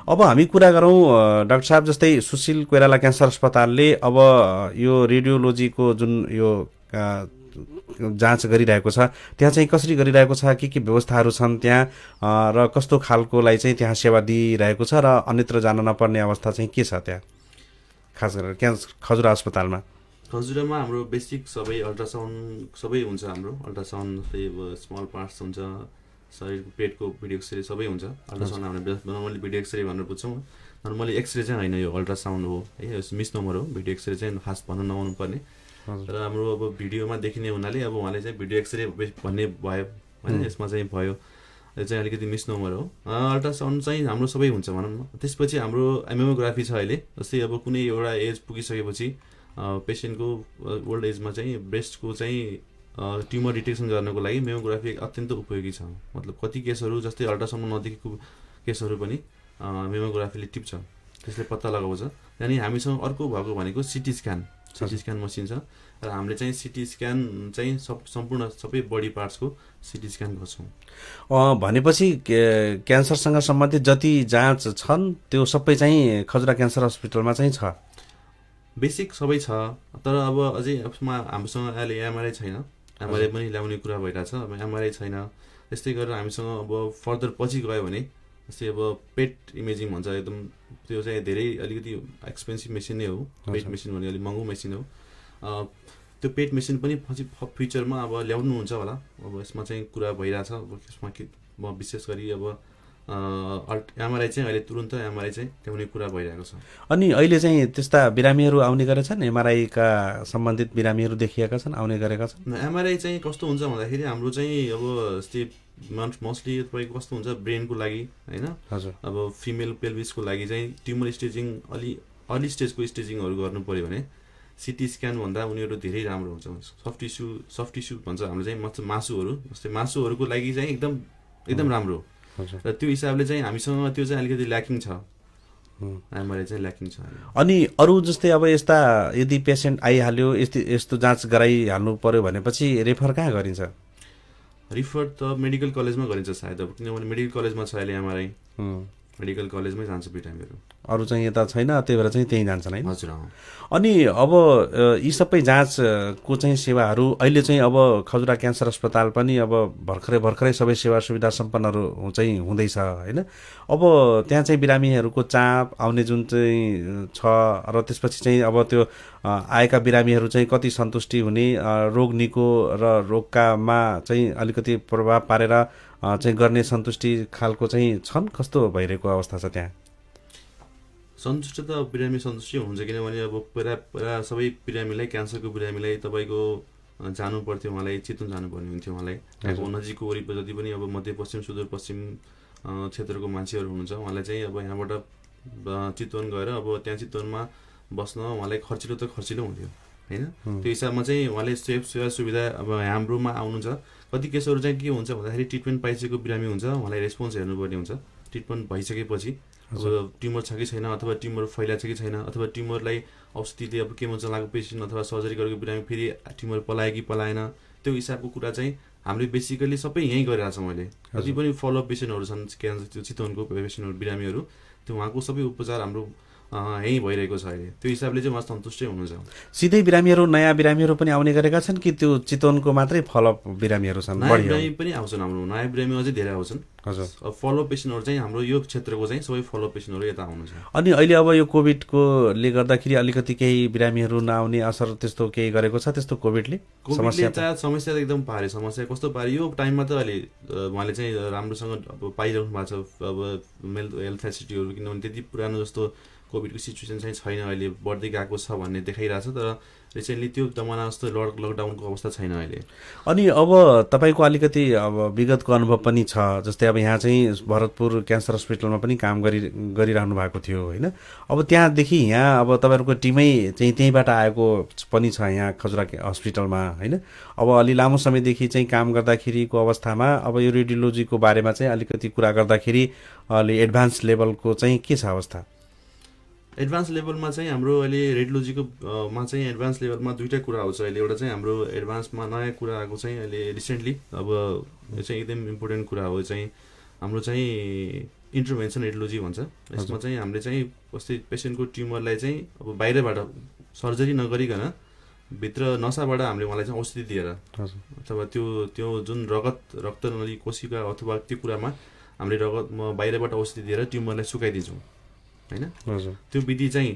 अब हामी कुरा गरौँ डाक्टर साहब जस्तै सुशील कोइराला क्यान्सर अस्पतालले अब यो रेडियोलोजीको जुन यो जाँच गरिरहेको छ त्यहाँ चाहिँ कसरी गरिरहेको छ, के व्यवस्थाहरू छन् त्यहाँ र कस्तो खालकोलाई चाहिँ त्यहाँ सेवा दिइरहेको छ र अन्यत्र जान नपर्ने अवस्था चाहिँ के छ त्यहाँ खास गरेर खजुरा अस्पतालमा? खजुरामा हाम्रो बेसिक सबै अल्ट्रासाउन्ड सबै हुन्छ। हाम्रो अल्ट्रासाउन्ड स्मल पार्ट्स हुन्छ, शरीरको पेटको भिडियो एक्सरे सबै हुन्छ। अल्ट्रासाउन्ड हामीले नर्मली भिडियो एक्सरे भनेर बुझ्छौँ। नर्मली एक्सरे चाहिँ होइन, यो अल्ट्रासाउन्ड हो है, मिसनोमर हो। भिडियो एक्सरे चाहिँ खास भन्नु नआउनु पर्ने र हाम्रो अब भिडियोमा देखिने हुनाले अब उहाँले चाहिँ भिडियो एक्सरे भन्ने भयो होइन, यसमा चाहिँ भयो यो चाहिँ अलिकति मिसनोमर हो। अल्ट्रासाउन्ड चाहिँ हाम्रो सबै हुन्छ भनौँ न। त्यसपछि हाम्रो मेमोग्राफी छ अहिले। जस्तै अब कुनै एउटा एज पुगिसकेपछि पेसेन्टको ओल्ड एजमा चाहिँ ब्रेस्टको चाहिँ ट्युमर डिटेक्सन गर्नको लागि मेमोग्राफी अत्यन्त उपयोगी छ। मतलब कति केसहरू जस्तै अल्ट्रासाउन्डमा नदेखेको केसहरू पनि मेमोग्राफीले टिप्छ, त्यसले पत्ता लगाउँछ। अनि हामीसँग अर्को भएको भनेको सिटी स्क्यान मसिन छ र हामीले चाहिँ सिटी स्क्यान चाहिँ सम्पूर्ण सबै बडी पार्ट्सको सिटी स्क्यान गर्छौँ। भनेपछि क्यान्सरसँग सम्बन्धित जति जाँच छन् त्यो सबै चाहिँ खजुरा क्यान्सर हस्पिटलमा चाहिँ छ, बेसिक सबै छ। तर अब अझै हामीसँग अहिले एमआरआई छैन, एमआरआई पनि ल्याउने कुरा भइरहेछ। अब एमआरआई छैन, त्यस्तै गरेर हामीसँग अब फर्दर पछि गयो भने जस्तै अब पेट इमेजिङ भन्छ, एकदम त्यो चाहिँ धेरै अलिकति एक्सपेन्सिभ मेसिन नै हो। पेट मेसिन भने अलिक महँगो मेसिन हो। त्यो पेट मेसिन पनि पछि फ्युचरमा अब ल्याउनुहुन्छ होला। अब यसमा चाहिँ कुरा भइरहेछ। अब यसमा विशेष गरी अब एमआरआई चाहिँ अहिले तुरन्त एमआरआई चाहिँ ल्याउने कुरा भइरहेको छ। अनि अहिले चाहिँ त्यस्ता बिरामीहरू आउने गरेछन्, एमआरआईका सम्बन्धित बिरामीहरू देखिएका छन्, आउने गरेका छन्? एमआरआई चाहिँ कस्तो हुन्छ भन्दाखेरि हाम्रो चाहिँ अब जस्तै मोस्टली तपाईँको कस्तो हुन्छ ब्रेनको लागि होइन, अब फिमेल पेल्भिसको लागि चाहिँ ट्युमर स्टेजिङ अर्ली स्टेजको स्टेजिङहरू गर्नु पऱ्यो भने सिटी स्क्यान भन्दा उनीहरू धेरै राम्रो हुन्छ। सफ्ट टिस्यु भन्छ हाम्रो चाहिँ मासुहरू, जस्तै मासुहरूको लागि चाहिँ एकदम राम्रो र त्यो हिसाबले चाहिँ हामीसँग त्यो चाहिँ अलिकति ल्याकिङ छ, एमआरआई चाहिँ ल्याकिङ छ। अनि अरू जस्तै अब यस्ता यदि पेसेन्ट आइहाल्यो यस्तो जाँच गराइहाल्नु पर्यो भनेपछि रेफर कहाँ गरिन्छ? रिफर त मेडिकल कलेजमा गरिन्छ सायद, अब किनभने मेडिकल कलेजमा छ अहिले एमआरआई। मेडिकल कलेजमै जान्छ बिरामीहरू। अरू चाहिँ यता छैन, त्यही भएर चाहिँ त्यहीँ जान्छन् होइन। हजुर। अनि अब यी सबै जाँचको चाहिँ सेवाहरू अहिले चाहिँ अब खजुरा क्यान्सर अस्पताल पनि अब भर्खरै सबै सेवा सुविधा सम्पन्नहरू चाहिँ हुँदैछ होइन। अब त्यहाँ चाहिँ बिरामीहरूको चाप आउने जुन चाहिँ छ र त्यसपछि चाहिँ अब त्यो आएका बिरामीहरू चाहिँ कति सन्तुष्टि हुने, रोग निको र रोगकामा चाहिँ अलिकति प्रभाव पारेर चाहिँ गर्ने सन्तुष्टि खालको चाहिँ छन्, कस्तो भइरहेको अवस्था छ त्यहाँ? सन्तुष्ट त बिरामी सन्तुष्टि हुन्छ, किनभने अब पहिला सबै बिरामीलाई, क्यान्सरको बिरामीलाई तपाईँको जानु पर्थ्यो, उहाँलाई चितवन जानुपर्ने हुन्थ्यो। उहाँलाई अब नजिकको वरिपरि जति पनि अब मध्यपश्चिम सुदूरपश्चिम क्षेत्रको मान्छेहरू हुनुहुन्छ उहाँलाई चाहिँ अब यहाँबाट चितवन गएर अब त्यहाँ चितवनमा बस्न उहाँलाई खर्चिलो त खर्चिलो हुन्थ्यो होइन। त्यो हिसाबमा चाहिँ उहाँले सेवा सुविधा अब हाम्रोमा आउनुहुन्छ। कति केसहरू चाहिँ के हुन्छ भन्दाखेरि ट्रिटमेन्ट पाइसकेको बिरामी हुन्छ, उहाँलाई रेस्पोन्स हेर्नुपर्ने हुन्छ। ट्रिटमेन्ट भइसकेपछि अब ट्युमर छ कि छैन, अथवा ट्युमर फैला छ कि छैन, अथवा ट्युमरलाई औषधिले अब केमो चलाएको पेसेन्ट अथवा सर्जरी गरेको बिरामी फेरि ट्युमर पलायो कि पलाएन, त्यो हिसाबको कुरा चाहिँ हामीले बेसिकली सबै यहीँ गरिरहेको छौँ। अहिले कति पनि फलोअप पेसेन्टहरू छन् क्यान्सर, त्यो चितवनको पेसेन्टहरू बिरामीहरू, त्यो उहाँको सबै उपचार हाम्रो यहीँ भइरहेको छ अहिले। त्यो हिसाबले चाहिँ उहाँ सन्तुष्टै हुनुहुन्छ। सिधै बिरामीहरू, नयाँ बिरामीहरू पनि आउने गरेका छन् कि त्यो चितवनको मात्रै फलोअप बिरामीहरू छन्? नयाँ बिरामी पनि आउँछन्, हाम्रो नयाँ बिरामी अझै धेरै आउँछन्। हजुर। अब फलोअप पेसेन्टहरू चाहिँ हाम्रो यो क्षेत्रको चाहिँ सबै फलोअप पेसेन्टहरू यता आउनुहुन्छ। अनि अहिले अब यो कोभिडकोले गर्दाखेरि अलिकति केही बिरामीहरू नआउने असर त्यस्तो केही गरेको छ त्यस्तो कोभिडले? समस्या एकदम पारे। समस्या कस्तो पारे, यो टाइममा त अहिले उहाँले चाहिँ राम्रोसँग अब पाइरहनु भएको छ अब हेल्थ फेसिलिटीहरू, किनभने त्यति पुरानो जस्तो कोभिडको सिचुएसन चाहिँ छैन, अहिले बढ्दै गएको छ भन्ने देखाइरहेछ। तर रिसेन्टली त्यो जमाना जस्तो लकडाउनको अवस्था छैन अहिले। अनि अब तपाईँको अलिकति अब विगतको अनुभव पनि छ, जस्तै अब यहाँ चाहिँ भरतपुर क्यान्सर हस्पिटलमा पनि काम गरिरहनु भएको थियो होइन। अब त्यहाँदेखि यहाँ अब तपाईँहरूको टिमै चाहिँ त्यहीँबाट आएको पनि छ यहाँ खजुरा हस्पिटलमा होइन। अब अलि लामो समयदेखि चाहिँ काम गर्दाखेरिको अवस्थामा अब यो रेडियोलोजीको बारेमा चाहिँ अलिकति कुरा गर्दाखेरि अलि एडभान्स लेभलको चाहिँ के छ अवस्था? एडभान्स लेभलमा चाहिँ हाम्रो अहिले रेडियोलोजीको मा चाहिँ एडभान्स लेभलमा दुईवटा कुरा आउँछ अहिले। एउटा चाहिँ हाम्रो एडभान्समा नयाँ कुरा आएको चाहिँ अहिले रिसेन्टली, अब यो चाहिँ एकदम इम्पोर्टेन्ट कुरा हो, चाहिँ हाम्रो चाहिँ इन्टरभेन्सन रेडियोलोजी भन्छ। यसमा चाहिँ हामीले चाहिँ कस्तै पेसेन्टको ट्युमरलाई चाहिँ अब बाहिरबाट सर्जरी नगरिकन भित्र नसाबाट हामीले उहाँलाई चाहिँ औषधि दिएर अथवा त्यो जुन रक्त नली कोशिका अथवा त्यो कुरामा हामीले बाहिरबाट औषधि दिएर ट्युमरलाई सुकाइदिन्छौँ होइन। त्यो विधि चाहिँ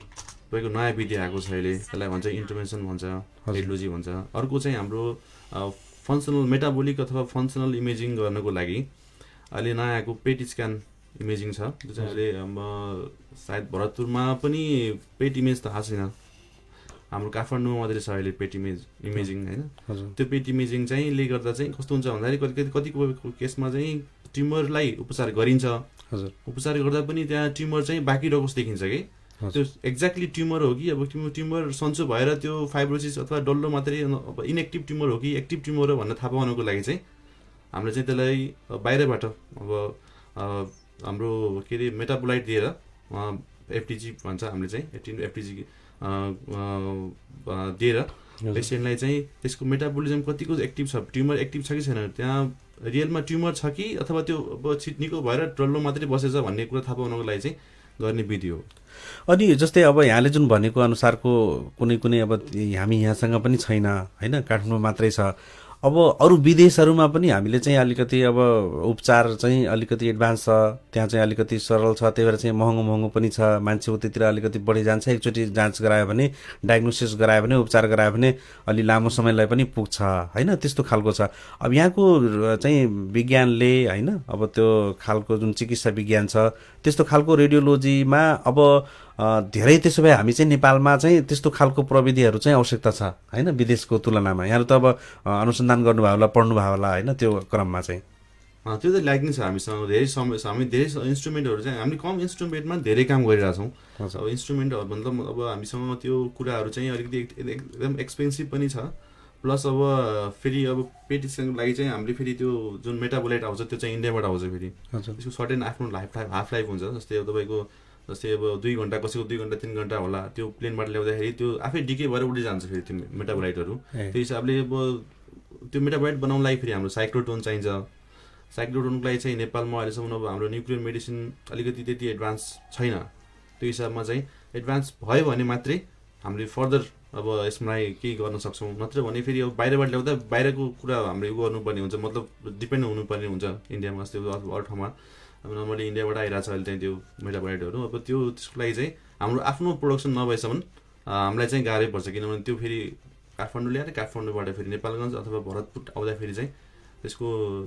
तपाईँको नयाँ विधि आएको छ अहिले, त्यसलाई भन्छ इन्टरभेन्सन भन्छ, रेडियोलोजी भन्छ। अर्को चाहिँ हाम्रो फङ्सनल मेटाबोलिक अथवा फङ्सनल इमेजिङ गर्नको लागि अहिले नयाँ आएको पेट स्क्यान इमेजिङ छ, जो चाहिँ अहिले सायद भरतपुरमा पनि पेट इमेज थाहा छैन, हाम्रो काठमाडौँमा मात्रै छ अहिले पेट इमेजिङ होइन। त्यो पेट इमेजिङ चाहिँ ले गर्दा चाहिँ कस्तो हुन्छ भन्दाखेरि कतिको केसमा चाहिँ ट्युमरलाई उपचार गरिन्छ, उपचार गर्दा पनि त्यहाँ ट्युमर चाहिँ बाँकी रहेको देखिन्छ कि त्यो एक्ज्याक्टली ट्युमर हो कि अब ट्युमर सन्चो भएर त्यो फाइब्रोसिस अथवा डल्लो मात्रै अब इनएक्टिभ ट्युमर हो कि एक्टिभ ट्युमर हो भनेर थाहा पाउनको लागि चाहिँ हामीले चाहिँ त्यसलाई बाहिरबाट अब हाम्रो के अरे मेटाबोलाइट दिएर एफटिजी भन्छ हामीले चाहिँ एफटिजी दिएर पेसेन्टलाई चाहिँ त्यसको मेटाबोलिजम कतिको एक्टिभ छ, ट्युमर एक्टिभ छ कि छैन, त्यहाँ रियलमा ट्युमर छ कि अथवा त्यो अब निको भएर डल्लो मात्रै बसेछ भन्ने कुरा थाहा पाउनको लागि चाहिँ गर्ने विधि हो। अनि जस्तै अब यहाँले जुन भनेको अनुसारको कुनै अब हामी यहाँसँग पनि छैन होइन, काठमाडौँ मात्रै छ। अब अरू विदेशहरूमा पनि हामीले चाहिँ अलिकति अब उपचार चाहिँ अलिकति एडभान्स छ, त्यहाँ चाहिँ अलिकति सरल छ, त्यही भएर चाहिँ महँगो पनि छ, मान्छे उतैतिर अलिकति बढी जान्छ। एकचोटि जाँच गरायो भने, डायग्नोसिस गरायो भने, उपचार गरायो भने अलि लामो समयलाई पनि पुग्छ होइन, त्यस्तो खालको छ। अब यहाँको चाहिँ विज्ञानले होइन अब त्यो खालको जुन चिकित्सा विज्ञान छ त्यस्तो खालको रेडियोलोजीमा अब धेरै, त्यसो भए हामी चाहिँ नेपालमा चाहिँ त्यस्तो खालको प्रविधिहरू चाहिँ आवश्यकता छ होइन विदेशको तुलनामा? यहाँहरू त अब अनुसन्धान गर्नुभयो होला, पढ्नुभयो होला होइन, त्यो क्रममा चाहिँ त्यो त लाग्ने छ हामीसँग धेरै समय छ। हामी धेरै इन्स्ट्रुमेन्टहरू चाहिँ हामीले कम इन्स्ट्रुमेन्टमा धेरै काम गरिरहेछौँ। अब इन्स्ट्रुमेन्टहरू मतलब अब हामीसँग त्यो कुराहरू चाहिँ अलिकति एकदम एक्सपेन्सिभ पनि छ, प्लस अब फेरि अब पेट स्क्यानको लागि चाहिँ हामीले फेरि त्यो जुन मेटाबोलाइट आउँछ त्यो चाहिँ इन्डियाबाट आउँछ, फेरि त्यसको सर्टेन आफ्नो हाफ लाइफ हुन्छ। जस्तै अब तपाईँको अब 2 घन्टा, कसैको 2 घन्टा 3 घन्टा होला, त्यो प्लेनबाट ल्याउँदाखेरि त्यो आफै डिके भएर उठि जान्छ फेरि त्यो मेटाबोलाइटहरू। त्यो हिसाबले अब त्यो मेटाबोलाइट बनाउनलाई फेरि हाम्रो साइक्लोटोन चाहिन्छ, साइक्लोट्रोनको लागि चाहिँ नेपालमा अहिलेसम्म अब हाम्रो न्युक्लियर मेडिसिन अलिकति त्यति एडभान्स छैन। त्यो हिसाबमा चाहिँ एडभान्स भयो भने मात्रै हामीले फर्दर अब यसमा केही गर्न सक्छौँ, नत्र भने फेरि अब बाहिरबाट ल्याउँदा बाहिरको कुरा हामीले गर्नुपर्ने हुन्छ, मतलब डिपेन्ड हुनुपर्ने हुन्छ इन्डियामा जस्तै अरू ठाउँमा। अब नर्मली इन्डियाबाट आइरहेको छ अहिले चाहिँ त्यो मेटाबाइटहरू, अब त्यसको लागि चाहिँ हाम्रो आफ्नो प्रोडक्सन नभएसम्म हामीलाई चाहिँ गाह्रै पर्छ, किनभने त्यो फेरि काठमाडौँ ल्याएर काठमाडौँबाट फेरि नेपालगञ्ज अथवा भरतपुर आउँदाखेरि चाहिँ त्यसको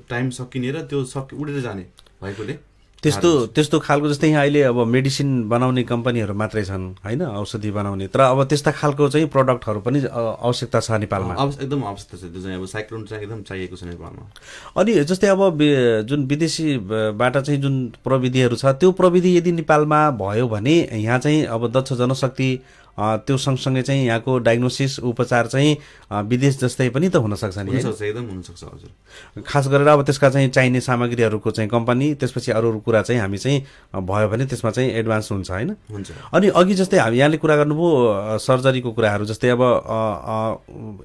टाइम सकिने र त्यो उडेर जाने भएकोले त्यस्तो खालको जस्तै यहाँ अहिले अब मेडिसिन बनाउने कम्पनीहरू मात्रै छन् होइन, औषधि बनाउने, तर अब त्यस्ता खालको चाहिँ प्रडक्टहरू पनि आवश्यकता छ नेपालमा। एकदम आवश्यकता छ, त्यो चाहिँ अब साइक्लोन चाहिँ एकदम चाहिएको छ नेपालमा। अनि जस्तै अब जुन विदेशीबाट चाहिँ जुन प्रविधिहरू छ त्यो प्रविधि यदि नेपालमा भयो भने यहाँ चाहिँ अब दक्ष जनशक्ति त्यो सँगसँगै चाहिँ यहाँको डायग्नोसिस उपचार चाहिँ विदेश जस्तै पनि त हुनसक्छ नि? एकदम हुनसक्छ हजुर। खास गरेर अब त्यसका चाहिँ चाहिने सामग्रीहरूको चाहिँ कम्पनी, त्यसपछि अरू कुरा चाहिँ हामी चाहिँ भयो भने त्यसमा चाहिँ एडभान्स हुन्छ होइन? हुन्छ। अनि अघि जस्तै हामी यहाँले कुरा गर्नुभयो सर्जरीको कुराहरू, जस्तै अब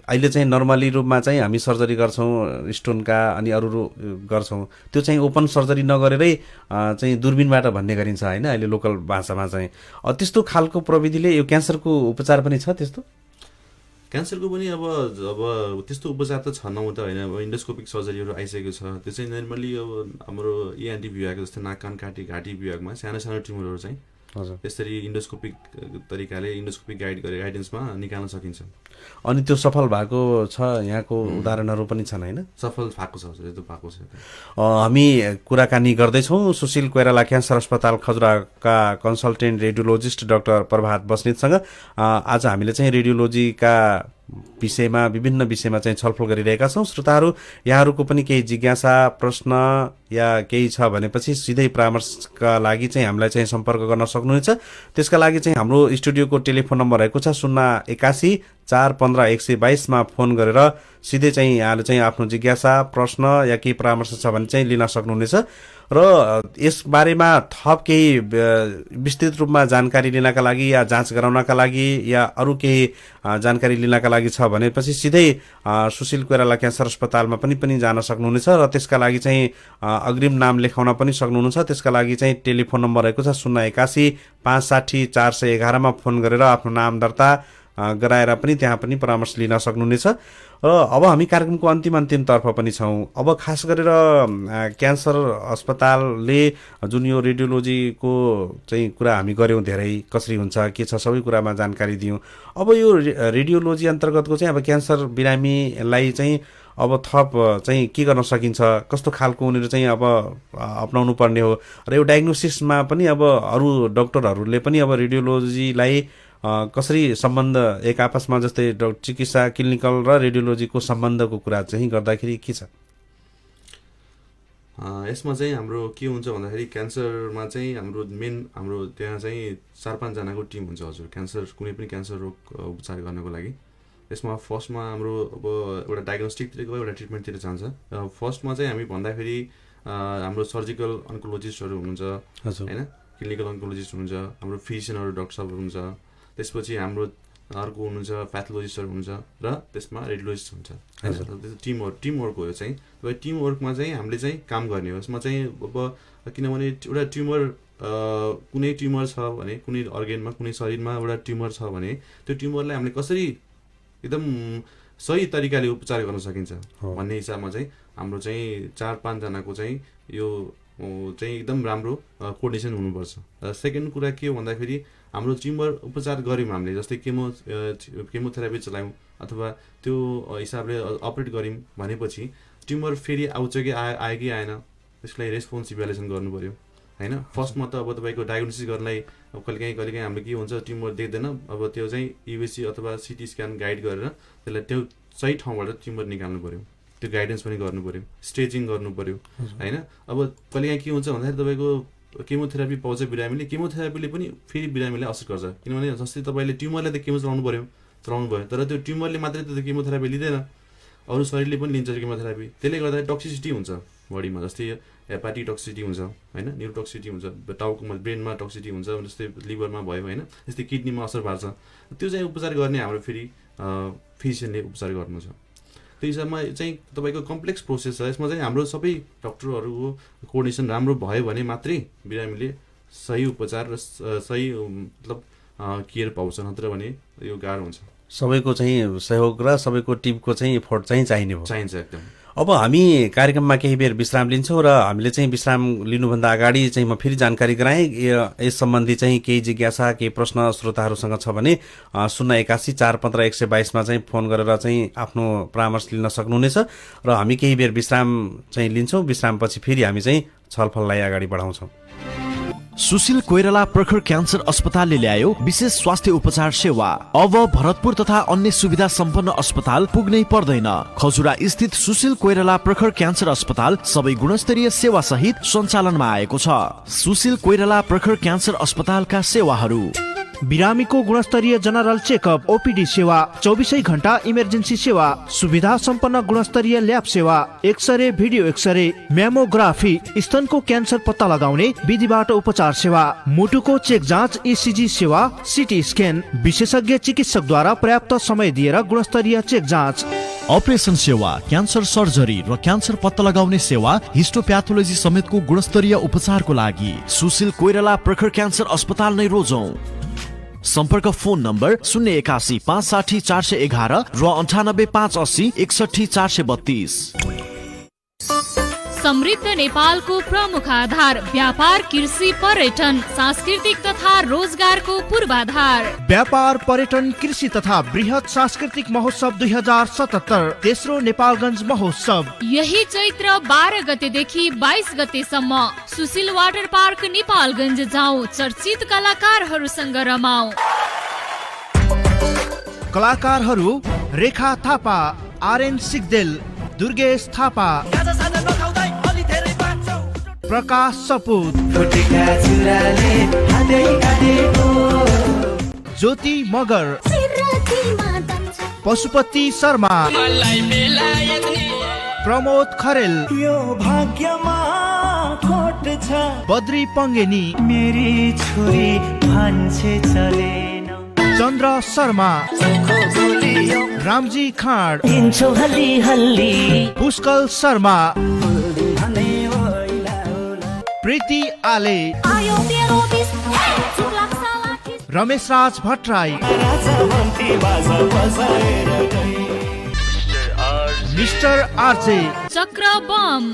अहिले चाहिँ नर्मली रूपमा चाहिँ हामी सर्जरी गर्छौँ स्टोनका अनि अरू गर्छौँ, त्यो चाहिँ ओपन सर्जरी नगरेरै चाहिँ दूरबीनबाट भन्ने गरिन्छ होइन अहिले लोकल भाषामा चाहिँ। त्यस्तो खालको प्रविधिले यो क्यान्सरको उपचार पनि छ त्यस्तो? क्यान्सरको पनि अब त्यस्तो उपचार त छ नहुँदा होइन, अब इन्डोस्कोपिक सर्जरीहरू आइसकेको छ, त्यो चाहिँ नर्मली अब हाम्रो एएनटी विभाग जस्तै नाक कान घाँटी विभागमा सानो सानो ट्युमरहरू चाहिँ त्यसरी इन्डोस्कोपिक तरिकाले इन्डोस्कोपिक गाइडेन्समा निकाल्न सकिन्छ। अनि त्यो सफल भएको छ, यहाँको उदाहरणहरू पनि छन् होइन? सफल भएको छ हजुर, त्यो भएको छ। हामी कुराकानी गर्दैछौँ सुशील कोइराला क्यान्सर अस्पताल खजुराका कन्सल्टेन्ट रेडियोलोजिस्ट डाक्टर प्रभात बस्नेतसँग। आज हामीले चाहिँ रेडियोलोजीका विषयमा विभिन्न विषयमा चाहिँ छलफल गरिरहेका छौँ। श्रोताहरू यहाँहरूको पनि केही जिज्ञासा प्रश्न या केही छ भनेपछि सिधै परामर्शका लागि चाहिँ हामीलाई चाहिँ सम्पर्क गर्न सक्नुहुनेछ। त्यसका लागि चाहिँ हाम्रो स्टुडियोको टेलिफोन नम्बर रहेको छ 081 415 122 मा फोन गरेर सिधै चाहिँ यहाँले चाहिँ आफ्नो जिज्ञासा प्रश्न या केही परामर्श छ भने चाहिँ लिन सक्नुहुनेछ। र यस बारेमा थप केही विस्तृत रूपमा जानकारी लिनका लागि या जाँच गराउनका लागि या अरू केही जानकारी लिनका लागि छ भनेपछि सिधै सुशील कोइराला क्यान्सर अस्पतालमा पनि जान सक्नुहुनेछ र त्यसका लागि चाहिँ अग्रिम नाम लेखाउन पनि सक्नुहुनेछ। त्यसका लागि चाहिँ टेलिफोन नम्बर रहेको छ 081 560 411 मा फोन गरेर आफ्नो नाम दर्ता गराएर पनि त्यहाँ पनि परामर्श लिन सक्नुहुनेछ। र अब हामी कार्यक्रमको अन्तिमतर्फ पनि छौँ। अब खास गरेर क्यान्सर अस्पतालले जुन यो रेडियोलोजीको चाहिँ कुरा हामी गऱ्यौँ, धेरै कसरी हुन्छ के छ सबै कुरामा जानकारी दियौँ। अब यो रेडियोलोजी अन्तर्गतको चाहिँ अब क्यान्सर बिरामीलाई चाहिँ अब थप चाहिँ के गर्न सकिन्छ, कस्तो खालको उनीहरू चाहिँ अब अपनाउनु पर्ने हो र यो डायग्नोसिसमा पनि अब अरू डक्टरहरूले पनि अब रेडियोलोजीलाई कसरी सम्बन्ध एक आपसमा जस्तै चिकित्सा क्लिनिकल र रेडियोलोजीको सम्बन्धको कुरा चाहिँ गर्दाखेरि के छ? यसमा चाहिँ हाम्रो के हुन्छ भन्दाखेरि क्यान्सरमा चाहिँ हाम्रो त्यहाँ चाहिँ 4-5 जनाको टिम हुन्छ हजुर, कुनै पनि क्यान्सर रोग उपचार गर्नको लागि। यसमा फर्स्टमा हाम्रो अब एउटा डायग्नोस्टिकतिर गयो, एउटा ट्रिटमेन्टतिर जान्छ। फर्स्टमा चाहिँ हामी भन्दाखेरि हाम्रो सर्जिकल अन्कोलोजिस्टहरू हुनुहुन्छ होइन, क्लिनिकल अन्कोलोजिस्ट हुनुहुन्छ, हाम्रो फिजिसियनहरू डाक्टर साहबहरू हुन्छ, त्यसपछि हाम्रो अर्को हुनुहुन्छ प्याथोलोजिस्टहरू हुन्छ र त्यसमा रेडियोलोजिस्ट हुन्छ होइन। टिमवर्क हो यो चाहिँ। टिमवर्कमा चाहिँ हामीले चाहिँ काम गर्ने हो। यसमा चाहिँ अब किनभने एउटा ट्युमर कुनै ट्युमर छ भने कुनै अर्गेनमा कुनै शरीरमा एउटा ट्युमर छ भने त्यो ट्युमरलाई हामीले कसरी एकदम सही तरिकाले उपचार गर्न सकिन्छ भन्ने हिसाबमा चाहिँ हाम्रो चाहिँ 4-5 जनाको चाहिँ यो चाहिँ एकदम राम्रो कोर्डिनेसन हुनुपर्छ। र सेकेन्ड कुरा के हो भन्दाखेरि हाम्रो ट्युमर उपचार गऱ्यौँ हामीले, जस्तै केमोथेरापी चलायौँ अथवा त्यो हिसाबले अपरेट गऱ्यौँ भनेपछि ट्युमर फेरि आउँछ कि आयो कि आएन, त्यसलाई रेस्पोन्स इभ्यालुएसन गर्नु पऱ्यो होइन। फर्स्टमा त अब तपाईँको डायग्नोसिस गर्नलाई अब कहिलेकाहीँ हाम्रो के हुन्छ ट्युमर देख्दैन, अब त्यो चाहिँ युएससी अथवा सिटी स्क्यान गाइड गरेर त्यसलाई त्यो सही ठाउँबाट ट्युमर निकाल्नु पऱ्यो, त्यो गाइडेन्स पनि गर्नु पऱ्यो, स्टेजिङ गर्नु पऱ्यो होइन। अब कहिलेकाहीँ के हुन्छ भन्दाखेरि तपाईँको केमोथेरापी पाउँछ बिरामीले, केमोथेरापीले पनि फेरि बिरामीलाई असर गर्छ, किनभने जस्तै तपाईँले ट्युमरलाई त केमो चलाउनु भयो तर त्यो ट्युमरले मात्रै त केमोथेरापी लिँदैन, अरू शरीरले पनि लिन्छ केमोथेरापी। त्यसले गर्दा टक्सिसिटी हुन्छ बडीमा, जस्तै हेपाटिक टक्सिसिटी हुन्छ होइन, न्युरोटक्सिसिटी हुन्छ, टाउकोमा ब्रेनमा टक्सिसिटी हुन्छ, जस्तै लिभरमा भयो होइन, जस्तै किडनीमा असर पार्छ। त्यो चाहिँ उपचार गर्ने हाम्रो फेरि फिजिसियनले उपचार गर्नु छ। त्यो हिसाबमा चाहिँ तपाईँको कम्प्लेक्स प्रोसेस छ। यसमा चाहिँ हाम्रो सबै डक्टरहरूको कोअर्डिनेसन राम्रो भयो भने मात्रै बिरामीले सही उपचार र सही मतलब केयर पाउँछ, नत्र भने यो गाह्रो हुन्छ। सबैको चाहिँ सहयोग र सबैको टिमको चाहिँ एफोर्ट चाहिँ चाहिने भयो। चाहिन्छ एकदम। अब हामी कार्यक्रममा केही बेर विश्राम लिन्छौँ र हामीले चाहिँ विश्राम लिनुभन्दा अगाडि चाहिँ म फेरि जानकारी गराएँ। यस सम्बन्धी चाहिँ केही जिज्ञासा केही प्रश्न श्रोताहरूसँग छ भने 081 415 122 मा चाहिँ फोन गरेर चाहिँ आफ्नो परामर्श लिन सक्नुहुनेछ र हामी केही बेर विश्राम चाहिँ लिन्छौँ। विश्रामपछि फेरि हामी चाहिँ छलफललाई अगाडि बढाउँछौँ। सुशील कोइराला प्रखर क्यान्सर अस्पतालले ल्यायो विशेष स्वास्थ्य उपचार सेवा। अब भरतपुर तथा अन्य सुविधा सम्पन्न अस्पताल पुग्नै पर्दैन। खजुरा स्थित सुशील कोइराला प्रखर क्यान्सर अस्पताल सबै गुणस्तरीय सेवा सहित सञ्चालनमा आएको छ। सुशील कोइराला प्रखर क्यान्सर अस्पतालका सेवाहरू: बिरामीको गुणस्तरीय जनरल चेकअप, ओपीडी सेवा, 24 घण्टा इमर्जेन्सी सेवा, सुविधा सम्पन्न गुणस्तरीय ल्याब सेवा, एक्सरे, भिडियो एक्सरे, मेमोग्राफी, स्तनको क्यान्सर पत्ता लगाउने विधिबाट उपचार सेवा, मुटुको चेक जाँच, ईसीजी सेवा, सिटी स्क्यान, विशेषज्ञ चिकित्सकद्वारा पर्याप्त समय दिएर गुणस्तरीय चेक जाँच, अपरेसन सेवा, क्यान्सर सर्जरी र क्यान्सर पत्ता लगाउने सेवा, हिस्टोप्याथोलोजी समेतको गुणस्तरीय उपचारको लागि सुशील कोइराला प्रखर क्यान्सर अस्पताल नै रोजौं। सम्पर्क फोन नम्बर 081 560 411 र 98 580 61 432। समृद्ध नेपालको प्रमुख आधार, व्यापार, कृषि, पर्यटन, सांस्कृतिक तथा रोजगारको पूर्वाधार। व्यापार, पर्यटन, कृषि तथा बृहत सांस्कृतिक महोत्सव 2077 तेस्रो नेपालगञ्ज महोत्सव यही चैत्र 12 गतेदेखि 22 गतेसम्म सुशील वाटर पार्क नेपालगञ्ज जाऊ, चर्चित कलाकारहरूसँग रमाऊ। कलाकारहरू रेखा थापा, आर्यन सिग्देल, दुर्गेश थापा, प्रकाश सपुत, ज्योति मगर, पशुपति शर्मा, प्रमोद खरेल, बद्री पंगेनी, मेरी छोरी भान्से चलेन, चन्द्र शर्मा, रामजी खाँड, हल्ली हल्ली, पुष्कल शर्मा, प्रीति आले, रमेश राज भट्टराई, मिस्टर आरजे, चक्र बम,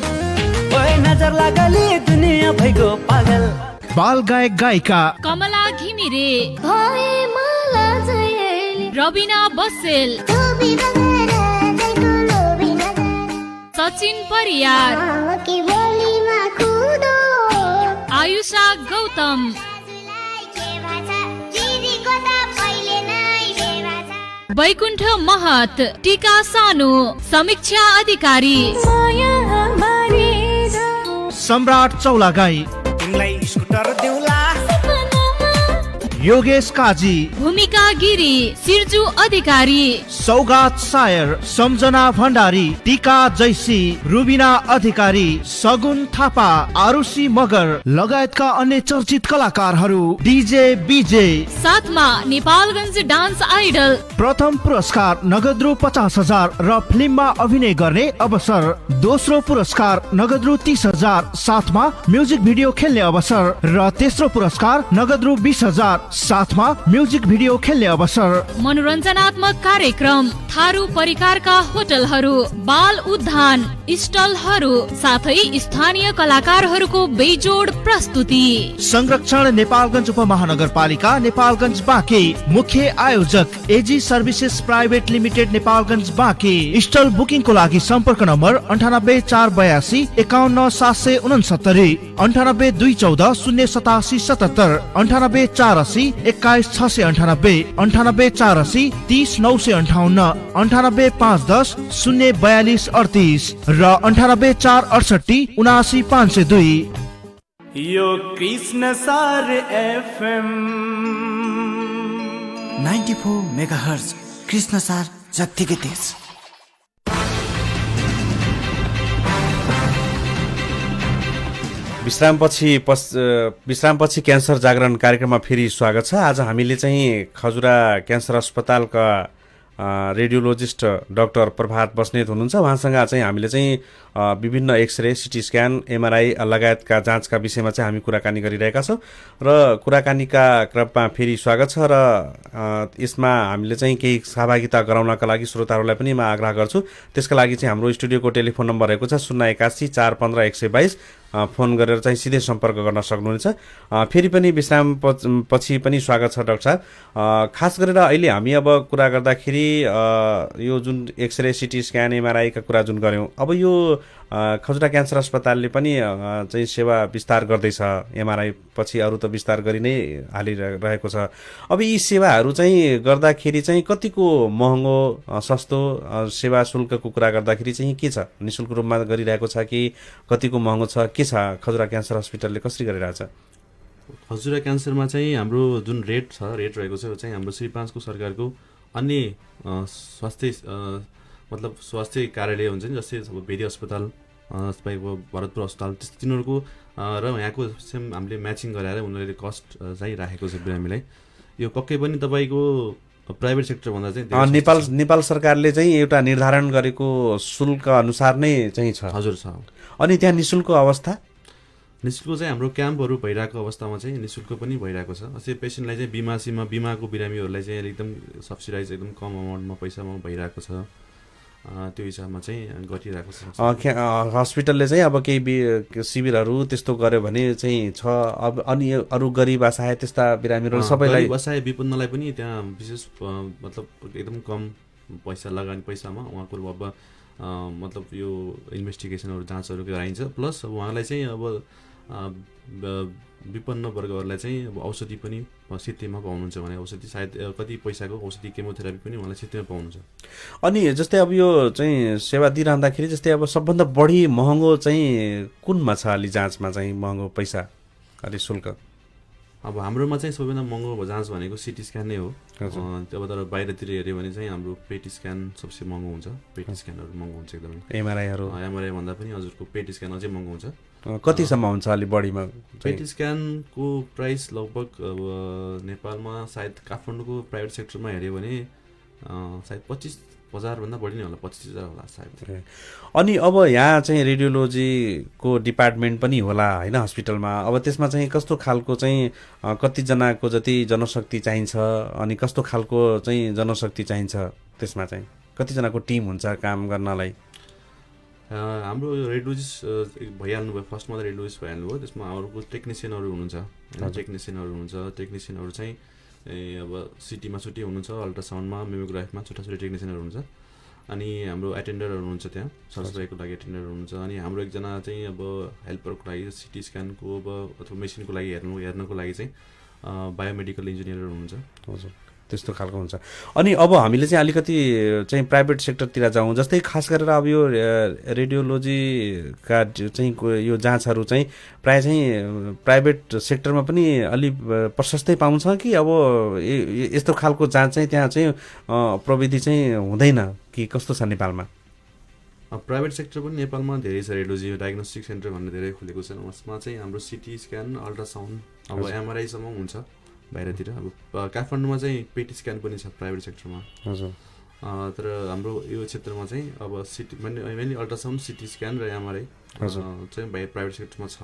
नजर लागली दुनिया भइगयो पागल, बाल गायक गायिका कमला घिमिरे, रबिना बसेल, सचिन परियार, आयुषा गौतम, वैकुण्ठ महत, टीका सानु, समीक्षा अधिकारी, सम्राट चौलागाई, स्कुटर देउला, योगेश काजी, भूमिका गिरी, सिर्जु अधिकारी, सौगात सायर, सम्झना भण्डारी, टीका जैसी, रुबिना अधिकारी, सगुन थापा, आरुषी मगर लगायतका अन्य चर्चित कलाकारहरू, डीजे बीजे। साथमा नेपालगञ्ज डान्स आइडल, प्रथम पुरस्कार नगद रु 50,000 र फिल्ममा अभिनय गर्ने अवसर। दोस्रो पुरस्कार नगद रु 30,000 साथमा म्युजिक भिडियो खेल्ने अवसर र तेस्रो पुरस्कार नगद रु 20,000 साथमा म्युजिक भिडियो खेल्ने अवसर। मनोरञ्जनात्मक कार्यक्रम, थारू परिकारका होटलहरू, बाल उद्यान, स्टलहरू साथै स्थानीय कलाकारहरूको बेजोड प्रस्तुति। संरक्षण नेपालगञ्ज उपमहानगरपालिका नेपालगञ्ज बाँके। मुख्य आयोजक A G services private limited Nepalgunj Banke. Stall बुकिङको लागि सम्पर्क नम्बर 98 482 51 769, 98 214 087 77, 98 480 21 698, 98 480 30 958, 98 510 042 38 र 98 468 79 502। यो कृष्ण सार एफएम 94 मेगाहर्ज कृष्ण सार जत्तिकै तेज। विश्रामपछि क्यान्सर जागरण कार्यक्रममा फेरि स्वागत छ। आज हामीले चाहिँ खजुरा क्यान्सर अस्पतालका रेडियोलोजिस्ट डाक्टर प्रभात बस्नेत हुनुहुन्छ। उहाँसँग चाहिँ हामीले चाहिँ विभिन्न एक्सरे, सिटी स्क्यान, एमआरआई लगायतका जाँचका विषयमा चाहिँ हामी कुराकानी गरिरहेका छौँ र कुराकानीका क्रममा फेरि स्वागत छ र यसमा हामीले चाहिँ केही सहभागिता गराउनका लागि श्रोताहरूलाई पनि म आग्रह गर्छु। त्यसका लागि चाहिँ हाम्रो स्टुडियोको टेलिफोन नम्बर रहेको छ 081 415 122। फोन गरेर चाहिँ सिधै सम्पर्क गर्न सक्नुहुनेछ। फेरि पनि विश्राम पछि पनि स्वागत छ डाक्टर साहब। खास गरेर अहिले हामी अब कुरा गर्दाखेरि यो जुन एक्सरे, सिटी स्क्यान, एमआरआईका कुरा जुन गऱ्यौँ, अब यो खजुरा क्यान्सर अस्पतालले पनि चाहिँ सेवा विस्तार गर्दैछ। एमआरआई पछि अरू त विस्तार गरि नै हालिरहेको छ। अब यी सेवाहरू चाहिँ गर्दाखेरि चाहिँ कतिको महँगो सस्तो, सेवा शुल्कको कुरा गर्दाखेरि चाहिँ के छ? निःशुल्क रूपमा गरिरहेको छ कि कतिको महँगो छ? के छ खजुरा क्यान्सर हस्पिटलले कसरी गरिरहेछ? खजुरा क्यान्सरमा चाहिँ हाम्रो जुन रेट रहेको छ चाहिँ हाम्रो श्री 5 को सरकारको अन्य स्वास्थ्य कार्यालय हुन्छ नि, जस्तै भेदी अस्पताल, तपाईँको भरतपुर अस्पताल, तिनीहरूको र यहाँको सेम हामीले म्याचिङ गराएर उनीहरूले कस्ट चाहिँ राखेको छ बिरामीलाई। यो पक्कै पनि तपाईँको प्राइभेट सेक्टरभन्दा चाहिँ नेपाल सरकारले चाहिँ एउटा निर्धारण गरेको शुल्क अनुसार नै चाहिँ छ। हजुर छ। अनि त्यहाँ निःशुल्क अवस्था? निःशुल्क चाहिँ हाम्रो क्याम्पहरू भइरहेको अवस्थामा चाहिँ निःशुल्क पनि भइरहेको छ। अस्ति पेसेन्टलाई चाहिँ बिमाको बिरामीहरूलाई चाहिँ एकदम सब्सिडाइज, एकदम कम अमाउन्टमा पैसामा भइरहेको छ। त्यो हिसाबमा चाहिँ गरिरहेको छ। हस्पिटलले चाहिँ अब केही शिविरहरू त्यस्तो गर्यो भने चाहिँ छ। अब अनि अरू गरिब असहाय त्यस्ता बिरामीहरू सबैलाई, असहाय विपन्नलाई पनि त्यहाँ विशेष मतलब एकदम कम पैसामा उहाँको अब मतलब यो इन्भेस्टिगेसनहरू, जाँचहरू गराइन्छ। प्लस उहाँलाई चाहिँ अब विपन्न वर्गहरूलाई चाहिँ अब औषधि पनि सित्तैमा पाउनुहुन्छ भने औषधि सायद कति पैसाको औषधि केमोथेरापी पनि उहाँलाई सित्तैमा पाउनुहुन्छ। अनि जस्तै अब यो चाहिँ सेवा दिइरहँदाखेरि जस्तै अब सबभन्दा बढी महँगो चाहिँ कुनमा छ? अलि जाँचमा चाहिँ महँगो पैसा, अलि शुल्क? अब हाम्रोमा चाहिँ सबैभन्दा महँगो जाँच भनेको सिटी स्क्यान नै हो। अब तर बाहिरतिर हेऱ्यो भने चाहिँ हाम्रो पेट स्क्यान सबसे महँगो हुन्छ। पेट स्क्यानहरू महँगो हुन्छ एकदमै। एमआरआई भन्दा पनि हजुरको पेट स्क्यान अझै महँगो हुन्छ। कतिसम्म हुन्छ अलि बढीमा? पेट स्क्यानको प्राइस लगभग अब नेपालमा सायद काठमाडौँको प्राइभेट सेक्टरमा हेऱ्यो भने सायद 25,000 भन्दा बढी नै होला, 25,000 होला सायद। अनि अब यहाँ चाहिँ रेडियोलोजीको डिपार्टमेन्ट पनि होला होइन हस्पिटलमा? अब त्यसमा चाहिँ कस्तो खालको चाहिँ कतिजनाको जति जनशक्ति चाहिन्छ अनि कस्तो खालको चाहिँ जनशक्ति चाहिन्छ? त्यसमा चाहिँ कतिजनाको टिम हुन्छ काम गर्नलाई? हाम्रो रेडियोलोजिस्ट भइहाल्नु भयो, फर्स्टमा त रेडियोलोजिस्ट भइहाल्नु भयो। त्यसमा अरूको टेक्निसियनहरू हुनुहुन्छ। टेक्निसियनहरू चाहिँ अब सिटीमा छुट्टै हुनुहुन्छ, अल्ट्रासाउन्डमा, मेमोग्राफीमा छुट्टा टेक्निसियनहरू हुन्छ। अनि हाम्रो एटेन्डरहरू हुनुहुन्छ, त्यहाँ सरसफाइको लागि एटेन्डरहरू हुन्छ। अनि हाम्रो एकजना चाहिँ अब हेल्परको लागि, सिटी स्क्यानको अब अथवा मेसिनको लागि हेर्नको लागि चाहिँ बायोमेडिकल इन्जिनियरहरू हुनुहुन्छ। हजुर, त्यस्तो खालको हुन्छ। अनि अब हामीले चाहिँ अलिकति चाहिँ प्राइभेट सेक्टरतिर जाउँ। जस्तै खास गरेर अब यो रेडियोलोजीका चाहिँ यो जाँचहरू चाहिँ प्रायः चाहिँ प्राइभेट सेक्टरमा पनि अलि प्रशस्तै पाउँछ कि अब यस्तो खालको जाँच चाहिँ त्यहाँ चाहिँ प्रविधि चाहिँ हुँदैन कि कस्तो छ नेपालमा? प्राइभेट सेक्टर पनि नेपालमा धेरै छ। रेडियोलोजी डायग्नोस्टिक सेन्टर भन्ने धेरै खुलेको छ। उसमा चाहिँ हाम्रो सिटी स्क्यान, अल्ट्रासाउन्ड, अब एमआरआईसम्म हुन्छ बाहिरतिर। अब काठमाडौँमा चाहिँ पेट स्क्यान पनि छ प्राइभेट सेक्टरमा। हजुर। तर हाम्रो यो क्षेत्रमा चाहिँ अब मेनली अल्ट्रासाउन्ड, सिटी स्क्यान र एमआरआई चाहिँ प्राइभेट सेक्टरमा छ।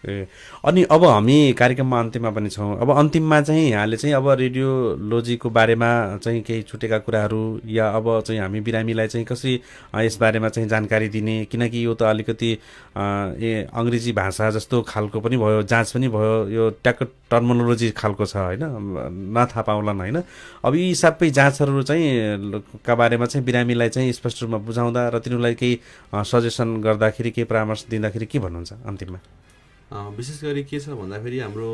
अनि अब हामी कार्यक्रममा अन्तिममा पनि छौँ। अब अन्तिममा चाहिँ यहाँले चाहिँ अब रेडियोलोजीको बारेमा चाहिँ केही छुटेका कुराहरू या अब चाहिँ हामी बिरामीलाई चाहिँ कसरी यसबारेमा चाहिँ जानकारी दिने, किनकि यो त अलिकति अङ्ग्रेजी भाषा जस्तो खालको पनि भयो, जाँच पनि भयो, यो ट्याक्क टर्मिनोलोजी खालको छ होइन, नथाहा पाउलान् होइन। अब यी सबै जाँचहरू चाहिँ का बारेमा चाहिँ बिरामीलाई चाहिँ स्पष्ट रूपमा बुझाउँदा र तिनीहरूलाई केही सजेसन गर्दाखेरि, केही परामर्श दिँदाखेरि के भन्नुहुन्छ अन्तिममा? विशेष गरी के छ भन्दाखेरि हाम्रो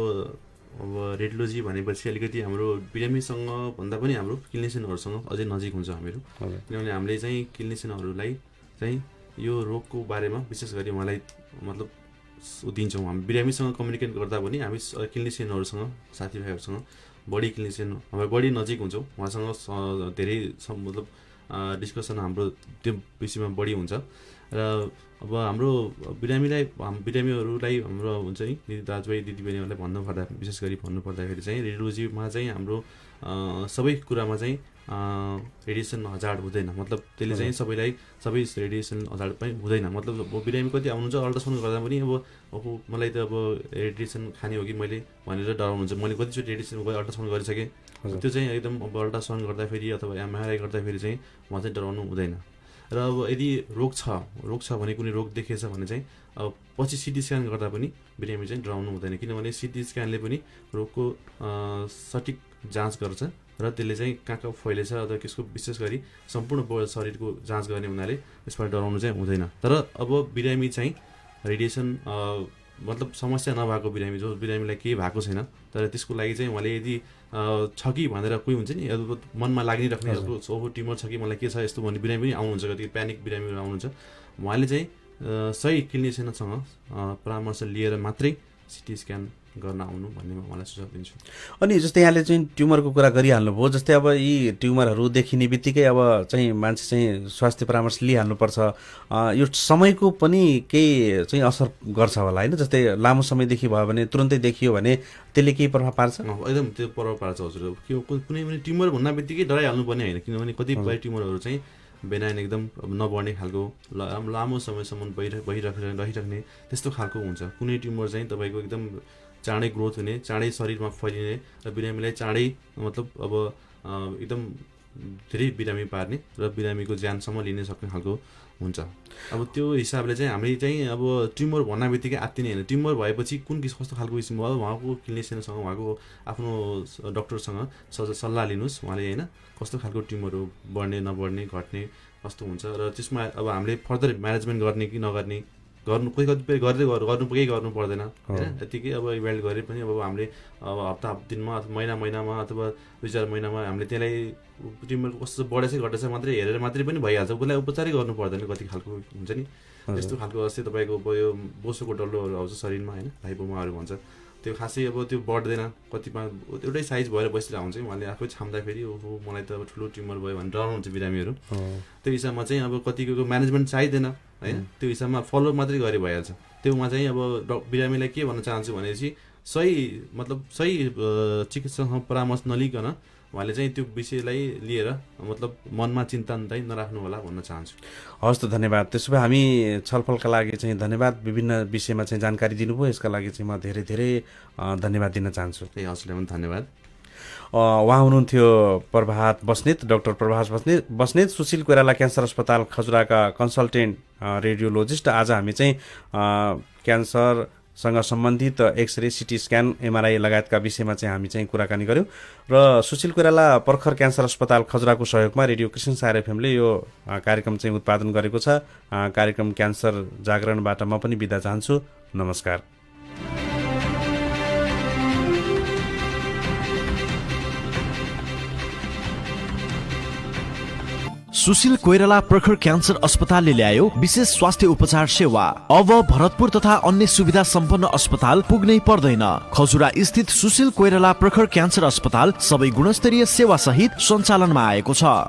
अब रेडियोलोजी भनेपछि अलिकति हाम्रो बिरामीसँग भन्दा पनि हाम्रो क्लिनिसियनहरूसँग अझै नजिक हुन्छ हामीहरू। किनभने हामीले चाहिँ क्लिनिसियनहरूलाई चाहिँ यो रोगको बारेमा विशेष गरी उहाँलाई मतलब दिन्छौँ। हामी बिरामीसँग कम्युनिकेट गर्दा पनि हामी क्लिनिसियनहरूसँग, साथीभाइहरूसँग बढी नजिक हुन्छौँ। उहाँसँग धेरै मतलब डिस्कसन हाम्रो त्यो विषयमा बढी हुन्छ। र अब हाम्रो बिरामीहरूलाई हाम्रो हुन्छ नि दाजुभाइ दिदीबहिनीहरूलाई विशेष गरी भन्नुपर्दाखेरि चाहिँ रेडियोलोजीमा चाहिँ हाम्रो सबै कुरामा चाहिँ रेडिएसन हजार्ड हुँदैन, मतलब त्यसले चाहिँ सबैलाई सबै रेडिएसन हजार्ड पनि हुँदैन। मतलब बिरामी कति आउनुहुन्छ अल्ट्रासाउन्ड गर्दा पनि अब मलाई त अब रेडिएसन खाने हो कि मैले भनेर डराउनुहुन्छ। मैले कतिचोटि रेडिएसन अल्ट्रासाउन्ड गरिसकेँ, त्यो चाहिँ एकदम अब अल्ट्रासाउन्ड गर्दाखेरि अथवा एमआरआई गर्दाखेरि चाहिँ म चाहिँ डराउनु हुँदैन। र अब यदि रोग छ भने कुनै रोग देखेछ भने चाहिँ अब पछि सिटी स्क्यान गर्दा पनि बिरामी चाहिँ डराउनु हुँदैन, किनभने सिटी स्क्यानले पनि रोगको सठिक जाँच गर्छ र त्यसले चाहिँ कहाँ फैलेछ अथवा त्यसको विशेष गरी सम्पूर्ण शरीरको जाँच गर्ने हुनाले यसबाट डराउनु चाहिँ हुँदैन। तर अब बिरामी चाहिँ रेडिएसन मतलब समस्या नभएको बिरामी, जो बिरामीलाई केही भएको छैन तर त्यसको लागि चाहिँ उहाँले यदि छ कि भनेर कोही हुन्छ नि मनमा लागिराख्ने ओहो ट्युमर छ कि मलाई के छ यस्तो भन्ने बिरामी पनि आउनुहुन्छ, कति प्यानिक बिरामीहरू आउनुहुन्छ। उहाँले चाहिँ सही क्लिनिसियनसँग परामर्श लिएर मात्रै सिटी स्क्यान गर्न आउनु भन्ने म उहाँलाई सुझाव दिन्छु। अनि जस्तै यहाँले चाहिँ ट्युमरको कुरा गरिहाल्नुभयो, जस्तै अब यी ट्युमरहरू देखिने बित्तिकै अब चाहिँ मान्छे चाहिँ स्वास्थ्य परामर्श लिइहाल्नुपर्छ, यो समयको पनि केही चाहिँ असर गर्छ होला होइन? जस्तै लामो समयदेखि भयो भने तुरन्तै देखियो भने त्यसले केही प्रभाव पार्छ? एकदम त्यो प्रभाव पार्छ हजुर। कुनै पनि ट्युमर भन्ने बित्तिकै डराइहाल्नुपर्ने होइन, किनभने कतिपय ट्युमरहरू चाहिँ बेनाइन एकदम नबढ्ने खालको लामो समयसम्म रहिराख्ने त्यस्तो खालको हुन्छ। कुनै ट्युमर चाहिँ तपाईँको एकदम चाँडै ग्रोथ हुने, चाँडै शरीरमा फैलिने र बिरामीलाई चाँडै मतलब अब एकदम धेरै बिरामी पार्ने र बिरामीको ज्यानसम्म लिन सक्ने खालको हुन्छ। अब त्यो हिसाबले चाहिँ हामी चाहिँ अब ट्युमर भन्ने बित्तिकै आत्तिने होइन, ट्युमर भएपछि कुन कस्तो खालको किसिम भयो उहाँको क्लिनिसियनसँग उहाँको आफ्नो डक्टरसँग सल्लाह लिनुहोस् उहाँले होइन, कस्तो खालको ट्युमर हो, बढ्ने नबढ्ने घट्ने कस्तो हुन्छ र त्यसमा अब हामीले फर्दर म्यानेजमेन्ट गर्ने कि नगर्ने कतिपय गर्नु गर्नु पर्दैन होइन। यतिकै अब इभ्यालुएट गरे पनि अब हामीले अब हप्ता दिनमा अथवा महिनामा अथवा 2-4 महिनामा हामीले त्यसलाई ट्युमर कस्तो बढेछ घटेछ मात्रै हेरेर मात्रै पनि भइहाल्छ, उसलाई उपचारै गर्नु पर्दैन। कति खालको हुन्छ नि त्यस्तो खालको अस्ति तपाईँको यो बोसोको डल्लोहरू आउँछ शरीरमा होइन, लाइपोमाहरू भन्छ, त्यो खासै अब त्यो बढ्दैन, कतिमा एउटै साइज भएर बसिरहेको हुन्छ। उहाँले आफै छाम्दाखेरि ओहो मलाई त अब ठुलो ट्युमर भयो भनेर डराउनुहुन्छ बिरामीहरू। त्यो हिसाबमा चाहिँ अब कतिको म्यानेजमेन्ट चाहिँदैन होइन, त्यो हिसाबमा फलो मात्रै गरे भइहाल्छ। त्योमा चाहिँ अब बिरामीलाई के भन्न चाहन्छु भनेपछि सही चिकित्सकसँग परामर्श नलिकन उहाँले चाहिँ त्यो विषयलाई लिएर मतलब मनमा चिन्ता नराख्नु होला भन्न चाहन्छु। हवस् त धन्यवाद। त्यसो भए हामी छलफलका लागि चाहिँ धन्यवाद, विभिन्न विषयमा चाहिँ जानकारी दिनुभयो, यसका लागि चाहिँ म धेरै धेरै धन्यवाद दिन चाहन्छु। ए हजुरलाई पनि धन्यवाद। उहाँ हुनुहुन्थ्यो प्रभात बस्नेत, डाक्टर प्रभात बस्नेत, सुशील कोइराला क्यान्सर अस्पताल खजुराका कन्सल्टेन्ट रेडियोलोजिस्ट। आज हामी चाहिँ क्यान्सरसँग सम्बन्धित एक्सरे, सिटी स्क्यान, एमआरआई लगायतका विषयमा चाहिँ हामी चाहिँ कुराकानी गऱ्यौँ र सुशील कोइराला प्रखर क्यान्सर अस्पताल खजुराको सहयोगमा रेडियो कृष्ण सार एफएमले यो कार्यक्रम चाहिँ उत्पादन गरेको छ। कार्यक्रम क्यान्सर जागरणबाट म पनि बिदा चाहन्छु। नमस्कार। सुशील कोइराला प्रखर क्यान्सर अस्पतालले ल्यायो विशेष स्वास्थ्य उपचार सेवा। अब भरतपुर तथा अन्य सुविधा सम्पन्न अस्पताल पुग्नै पर्दैन। खजुरा स्थित सुशील कोइराला प्रखर क्यान्सर अस्पताल सबै गुणस्तरीय सेवा सहित सञ्चालनमा आएको छ।